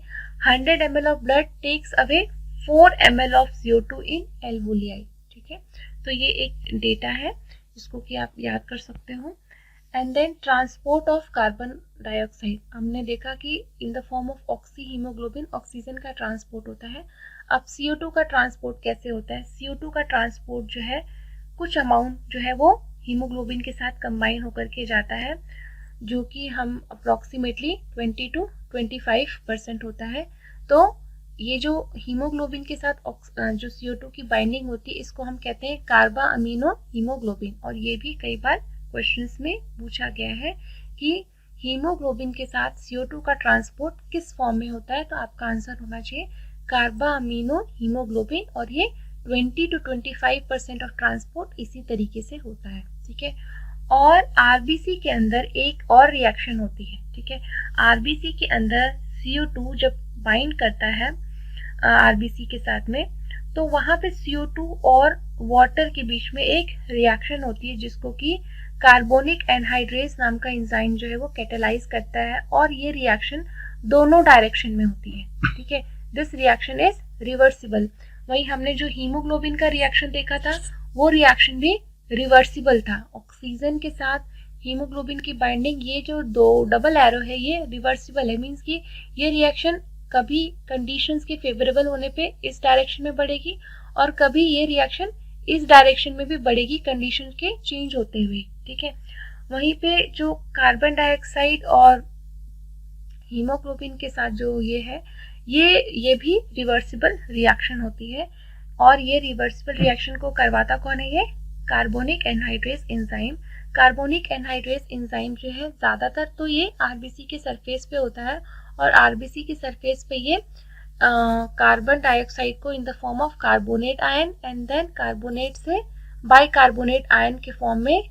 100 ml of blood takes away 4 ml of CO2 in alveoli. ठीक है, तो ये एक डेटा है जिसको कि आप याद कर सकते हो। And then transport of carbon dioxide, हमने देखा कि in the form of oxy haemoglobin oxygen का ट्रांसपोर्ट होता है। अब CO2 का ट्रांसपोर्ट कैसे होता है, CO2 का ट्रांसपोर्ट जो है कुछ अमाउंट जो है वो हीमोग्लोबिन के साथ कंबाइन होकर के जाता है, जो कि हम अप्रॉक्सीमेटली 20 to 25% होता है। तो ये जो हीमोग्लोबिन के साथ जो CO2 की बाइंडिंग होती है इसको हम कहते हैं कार्बा अमीनो हीमोग्लोबिन। और ये भी कई बार क्वेश्चंस में पूछा गया है कि हीमोग्लोबिन के साथ CO2 का ट्रांसपोर्ट किस फॉर्म में होता है, तो आपका आंसर होना चाहिए कार्बा अमीनो हीमोग्लोबिन। और ये 20 to 25% ऑफ ट्रांसपोर्ट इसी तरीके से होता है। ठीक है, और आरबीसी के अंदर एक और रिएक्शन होती है। ठीक है, आरबीसी के अंदर CO2 जब बाइंड करता है आरबीसी के साथ में, तो वहाँ पे CO2 और वाटर के बीच में एक रिएक्शन होती है जिसको कि कार्बोनिक एनहाइड्रेज नाम का एंजाइम जो है वो कैटेलाइज करता है, और ये रिएक्शन दोनों डायरेक्शन में होती है। ठीक है, दिस रिएक्शन इज रिवर्सिबल। वही हमने जो हीमोग्लोबिन का रिएक्शन देखा था वो रिएक्शन भी रिवर्सिबल था। ऑक्सीजन के साथ हीमोग्लोबिन की बाइंडिंग, ये जो दो डबल एरो है ये रिवर्सिबल है, मीन्स कि ये रिएक्शन कभी कंडीशंस के फेवरेबल होने पे इस डायरेक्शन में बढ़ेगी और कभी ये रिएक्शन इस डायरेक्शन में भी बढ़ेगी कंडीशन के चेंज होते हुए। ठीक है, वहीं पे जो कार्बन डाइऑक्साइड और हीमोग्लोबिन के साथ जो ये है ये भी रिवर्सिबल रिएक्शन होती है, और ये रिवर्सिबल रिएक्शन को करवाता कौन है, ये carbonic anhydrase enzyme. Carbonic anhydrase enzyme जो है ज़्यादातर तो ये आरबीसी के सरफेस पे होता है, और आरबीसी के सरफेस पे ये कार्बन डाइऑक्साइड को in the form of carbonate ion and then carbonate से बाइकार्बोनेट आयन के फॉर्म में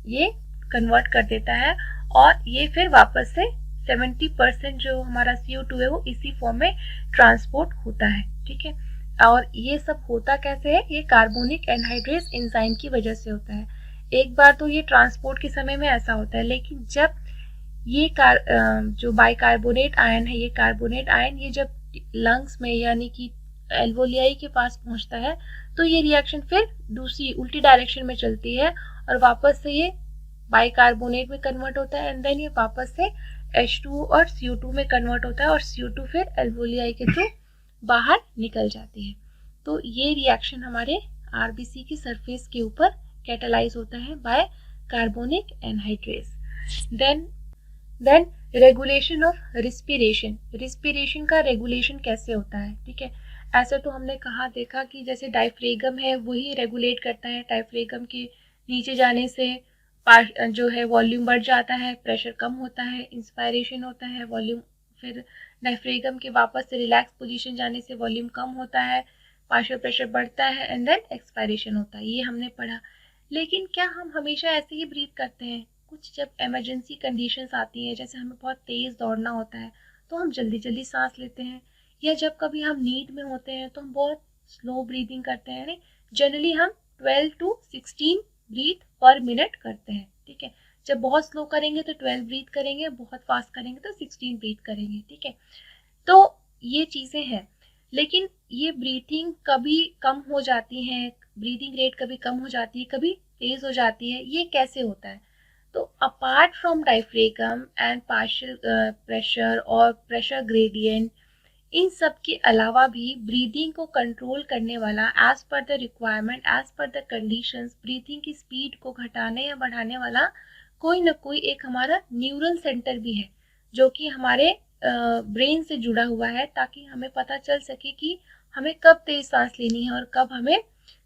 ये कन्वर्ट कर देता है और ये फिर वापस से 70% जो हमारा CO2 है वो इसी फॉर्म में ट्रांसपोर्ट होता है, ठीक है। और ये सब होता कैसे है, ये कार्बोनिक एनहाइड्रेस एंजाइम की वजह से होता है। एक बार तो ये ट्रांसपोर्ट के समय में ऐसा होता है, लेकिन जब ये जो बाइकार्बोनेट आयन है, ये कार्बोनेट आयन ये जब लंग्स में यानी कि एल्वोलियाई के पास पहुंचता है तो ये रिएक्शन फिर दूसरी उल्टी डायरेक्शन में चलती है और वापस से ये बाइकार्बोनेट में कन्वर्ट होता है एंड देन ये वापस से H2 और CO2 में कन्वर्ट होता है और CO2 फिर एल्वोलियाई के थ्रू बाहर निकल जाती है। तो ये रिएक्शन हमारे RBC की सरफेस के ऊपर कैटालाइज होता है by carbonic anhydrase. Then regulation of respiration. Respiration का रेगुलेशन कैसे होता है, ठीक है। ऐसे तो हमने कहा देखा कि जैसे डायफ्रेगम है वही रेगुलेट करता है, डायफ्रेगम के नीचे जाने से जो है वॉल्यूम बढ़ जाता है, प्रेशर कम होता है, इंस्पायरेशन होता है, वॉल्यूम फिर डायफ्रेगम के वापस से रिलैक्स पोजीशन जाने से वॉल्यूम कम होता है, पार्शियल प्रेशर बढ़ता है एंड देन एक्सपायरेशन होता है, ये हमने पढ़ा। लेकिन क्या हम हमेशा ऐसे ही ब्रीथ करते हैं? कुछ जब इमरजेंसी कंडीशंस आती हैं, जैसे हमें बहुत तेज़ दौड़ना होता है तो हम जल्दी जल्दी सांस लेते हैं, या जब कभी हम नींद में होते हैं तो हम बहुत स्लो ब्रीदिंग करते हैं, यानी जनरली हम 12 to 16 ब्रीथ पर मिनट करते हैं, ठीक है। जब बहुत स्लो करेंगे तो 12 ब्रीथ करेंगे, बहुत फास्ट करेंगे तो 16 ब्रीथ करेंगे, ठीक है। तो ये चीज़ें हैं, लेकिन ये ब्रीथिंग कभी कम हो जाती हैं, ब्रीदिंग रेट कभी कम हो जाती है, कभी तेज़ हो जाती है, ये कैसे होता है? तो apart from diaphragm and partial pressure और प्रेशर ग्रेडियंट, इन सब के अलावा भी ब्रीदिंग को कंट्रोल करने वाला as per the requirement, as per the conditions, breathing की स्पीड को घटाने या बढ़ाने वाला कोई ना कोई एक हमारा न्यूरल सेंटर भी है जो कि हमारे ब्रेन से जुड़ा हुआ है, ताकि हमें पता चल सके कि हमें कब तेज सांस लेनी है और कब हमें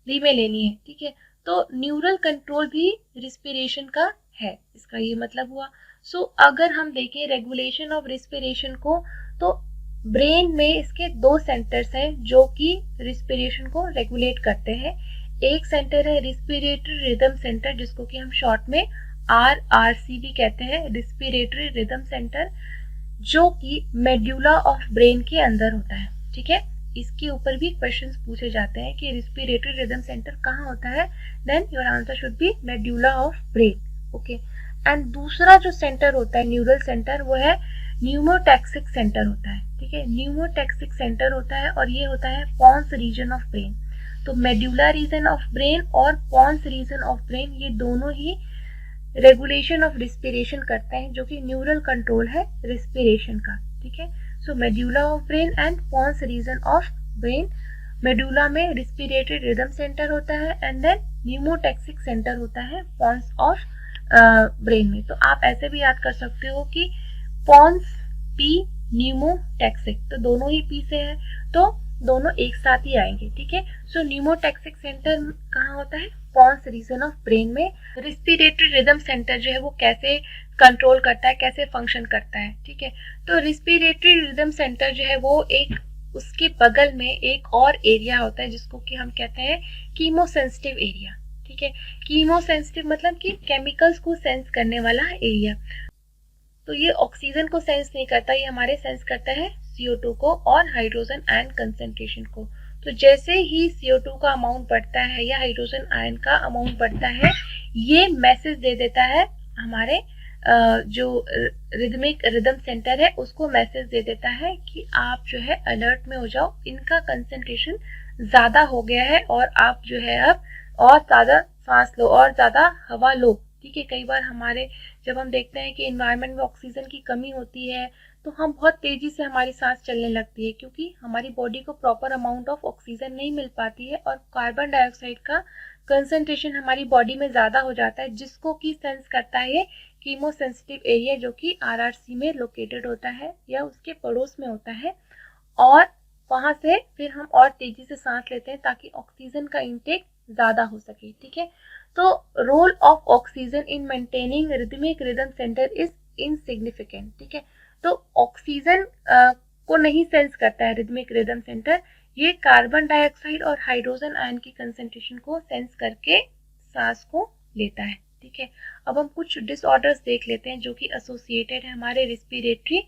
धीमे लेनी है, ठीक है। तो न्यूरल कंट्रोल भी रिस्पिरेशन का है, इसका ये मतलब हुआ। सो अगर हम देखें रेगुलेशन ऑफ रिस्पिरेशन को, तो ब्रेन में इसके दो सेंटर्स हैं जो कि रिस्पिरेशन को रेगुलेट करते हैं। एक सेंटर है रिस्पिरेटरी रिदम सेंटर, जिसको कि हम शॉर्ट में RRC भी कहते हैं, रिस्पिरेटरी रिदम सेंटर, जो कि मेड्यूला ऑफ ब्रेन के अंदर होता है, ठीक है। इसके ऊपर भी क्वेश्चंस पूछे जाते हैं कि रिस्पिरेटरी रिदम सेंटर कहाँ होता है, then your answer should be medulla of brain, okay. And दूसरा जो सेंटर होता है न्यूरल सेंटर, वो है न्यूमोटैक्सिक सेंटर होता है, ठीक है। न्यूमोटैक्सिक सेंटर होता है और ये होता है पॉन्स रीजन ऑफ ब्रेन। तो मेड्यूला रीजन ऑफ ब्रेन और पॉन्स रीजन ऑफ ब्रेन, ये दोनों ही रेगुलेशन ऑफ रिस्पिरेशन करते हैं, जो कि न्यूरल कंट्रोल है रिस्पिरेशन का, ठीक है। So medulla of brain and pons region of brain. Medulla में रिस्पिरेटरी रिदम सेंटर होता है एंड देन न्यूमोटैक्सिक सेंटर होता है पॉन्स ऑफ ब्रेन में। तो आप ऐसे भी याद कर सकते हो कि पॉन्स पी, न्यूमोटैक्सिक, तो दोनों ही पी से है, तो दोनों एक साथ ही आएंगे, ठीक है। सो न्यूमोटैक्सिक सेंटर कहाँ होता है, पॉन्स रीजन ऑफ ब्रेन में। रिस्पिरेटरी रिदम सेंटर जो है वो कैसे कंट्रोल करता है, कैसे फंक्शन करता है, ठीक है। तो रिस्पिरेटरी रिदम सेंटर जो है वो एक, उसके बगल में एक और एरिया होता है जिसको कि हम कहते हैं कीमोसेंसिटिव एरिया, ठीक है। कीमोसेंसिटिव मतलब कि केमिकल्स को सेंस करने वाला एरिया। तो ये ऑक्सीजन को सेंस नहीं करता, ये हमारे सेंस करता है CO2 को और हाइड्रोजन आयन कंसेंट्रेशन को। तो जैसे ही CO2 का अमाउंट बढ़ता है या हाइड्रोजन आयन का अमाउंट बढ़ता है, ये मैसेज दे देता है हमारे जो रिदमिक रिदम सेंटर है उसको मैसेज दे देता है कि आप जो है अलर्ट में हो जाओ, इनका कंसेंट्रेशन ज़्यादा हो गया है और आप जो है अब और ज़्यादा सांस लो और ज़्यादा हवा लो, ठीक है। कई बार हमारे जब हम देखते हैं कि इन्वायरमेंट में ऑक्सीजन की कमी होती है तो हम बहुत तेज़ी से हमारी सांस चलने लगती है, क्योंकि हमारी बॉडी को प्रॉपर अमाउंट ऑफ ऑक्सीजन नहीं मिल पाती है और कार्बन डाइऑक्साइड का कंसंट्रेशन हमारी बॉडी में ज़्यादा हो जाता है, जिसको कि सेंस करता है कीमोसेंसिटिव एरिया, जो कि RRC में लोकेटेड होता है या उसके पड़ोस में होता है। और वहाँ से फिर हम और तेज़ी से सांस लेते हैं ताकि ऑक्सीजन का इंटेक ज़्यादा हो सके, ठीक है। तो role of oxygen in maintaining rhythmic rhythm centre is insignificant, ठीक है। तो ऑक्सीजन को नहीं सेंस करता है रिदमिक रिदम सेंटर, ये कार्बन डाइऑक्साइड और हाइड्रोजन आयन की कंसंट्रेशन को सेंस करके सांस को लेता है। ठीक है, अब हम कुछ डिसऑर्डर्स देख लेते हैं जो कि एसोसिएटेड है हमारे रेस्पिरेटरी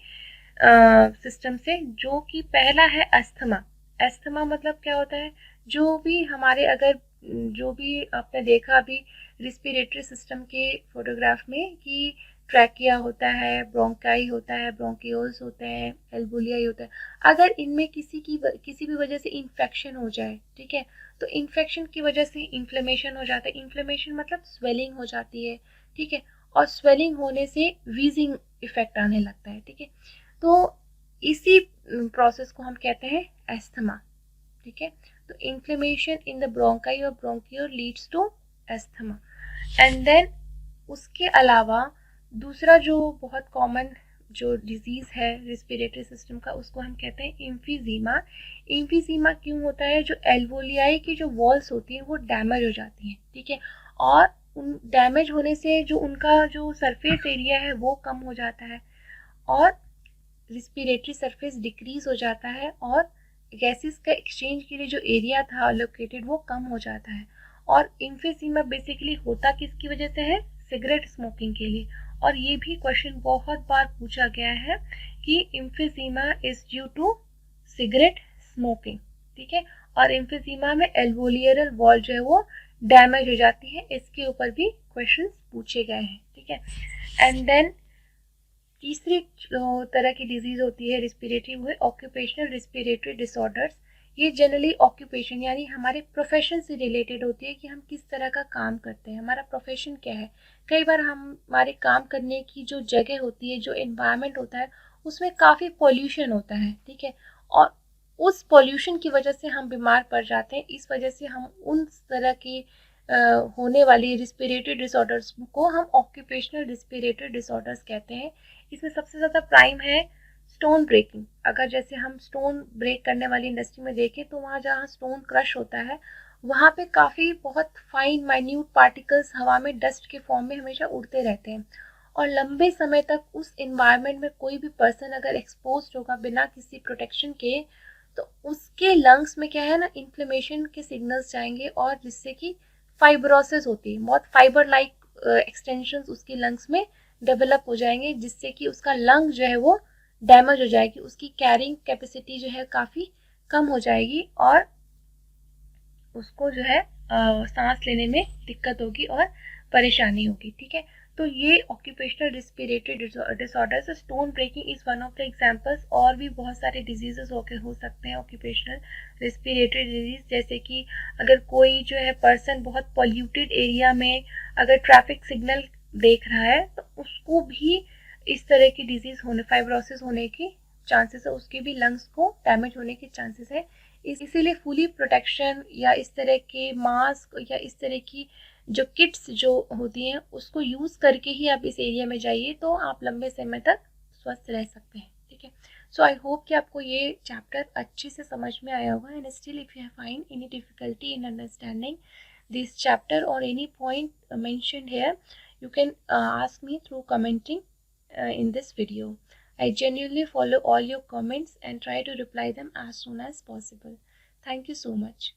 सिस्टम से, जो कि पहला है अस्थमा। अस्थमा मतलब क्या होता है, जो भी हमारे अगर जो भी आपने देखा अभी रेस्पिरेटरी सिस्टम के फोटोग्राफ में कि ट्रैकिया होता है, ब्रोंकाई होता है, ब्रोंकियोल्स होते हैं, एल्वुलियाई होता है, अगर इनमें किसी भी वजह से इन्फेक्शन हो जाए, ठीक है, तो इन्फेक्शन की वजह से इन्फ्लेमेशन हो जाता है। इन्फ्लेमेशन मतलब स्वेलिंग हो जाती है, ठीक है, और स्वेलिंग होने से वीजिंग इफेक्ट आने लगता है। ठीक है, तो इसी प्रोसेस को हम कहते हैं एस्थमा। ठीक है, तो इन्फ्लेमेशन इन द ब्रोंकाई और bronchiole leads to asthma. And then उसके अलावा दूसरा जो बहुत कॉमन जो डिजीज़ है रेस्पिरेटरी सिस्टम का, उसको हम कहते हैं इम्फीजीमा। इम्फीजीमा क्यों होता है, जो एल्वोलियाई की जो वॉल्स होती हैं वो डैमेज हो जाती हैं। ठीक है, और उन डैमेज होने से जो उनका जो सरफेस एरिया है वो कम हो जाता है और रिस्पिरेटरी सरफेस डिक्रीज हो जाता है और गैसेस का एक्सचेंज के लिए जो एरिया था अलोकेटेड वो कम हो जाता है। और इम्फीजीमा बेसिकली होता किसकी वजह से है, सिगरेट स्मोकिंग के लिए। और ये भी क्वेश्चन बहुत बार पूछा गया है कि emphysema is due to cigarette smoking. ठीक है, और इम्फीजीमा में एल्वोलियरल वॉल जो है वो डैमेज हो जाती है, इसके ऊपर भी क्वेश्चन पूछे गए हैं। ठीक है, एंड देन तीसरी तरह की डिजीज होती है रिस्पिरेटरी, वो है ऑक्यूपेशनल रिस्पिरेटरी डिसऑर्डर्स। ये जनरली ऑक्यूपेशन यानी हमारे प्रोफेशन से रिलेटेड होती है कि हम किस तरह का काम करते हैं, हमारा प्रोफेशन क्या है। कई बार हम हमारे काम करने की जो जगह होती है, जो एनवायरनमेंट होता है, उसमें काफ़ी पॉल्यूशन होता है। ठीक है, और उस पॉल्यूशन की वजह से हम बीमार पड़ जाते हैं। इस वजह से हम उन तरह की होने वाली रिस्पिरेटरी डिसऑर्डर्स को हम ऑक्यूपेशनल रिस्पिरेटरी डिसऑर्डर्स कहते हैं। इसमें सबसे ज़्यादा प्राइम है स्टोन ब्रेकिंग। अगर जैसे हम स्टोन ब्रेक करने वाली इंडस्ट्री में देखें तो वहाँ जहाँ स्टोन क्रश होता है वहाँ पे काफ़ी बहुत फाइन माइन्यूट पार्टिकल्स हवा में डस्ट के फॉर्म में हमेशा उड़ते रहते हैं और लंबे समय तक उस इन्वायरमेंट में कोई भी पर्सन अगर एक्सपोज होगा बिना किसी प्रोटेक्शन के, तो उसके लंग्स में क्या है ना, इन्फ्लेमेशन के सिग्नल्स जाएंगे और जिससे कि फाइब्रोसिस होती है, बहुत फाइबर लाइक एक्सटेंशंस उसकी लंग्स में डेवलप हो जाएंगे, जिससे कि उसका लंग जो है वो डैमेज हो जाएगी, उसकी कैरिंग कैपेसिटी जो है काफ़ी कम हो जाएगी और उसको जो है सांस लेने में दिक्कत होगी और परेशानी होगी। ठीक है, तो ये occupational respiratory disorders, stone breaking is one of the examples. और भी बहुत सारे डिजीजेस हो सकते हैं ऑक्यूपेशनल रिस्पिरेटरी डिजीज, जैसे कि अगर कोई जो है पर्सन बहुत पॉल्यूटेड एरिया में अगर ट्रैफिक सिग्नल देख रहा है तो उसको भी इस तरह की डिजीज होने, फाइब्रोसिस होने की चांसेस है, उसके भी लंग्स को डैमेज होने के चांसेस है। इसीलिए फुली प्रोटेक्शन या इस तरह के मास्क या इस तरह की जो किट्स जो होती हैं उसको यूज़ करके ही आप इस एरिया में जाइए, तो आप लंबे समय तक स्वस्थ रह सकते हैं। ठीक है, सो आई होप कि आपको ये चैप्टर अच्छे से समझ में आया होगा। And still if you find any difficulty in understanding this chapter or any point mentioned here, you can ask me through commenting in this video. I genuinely follow all your comments and try to reply them as soon as possible. Thank you so much.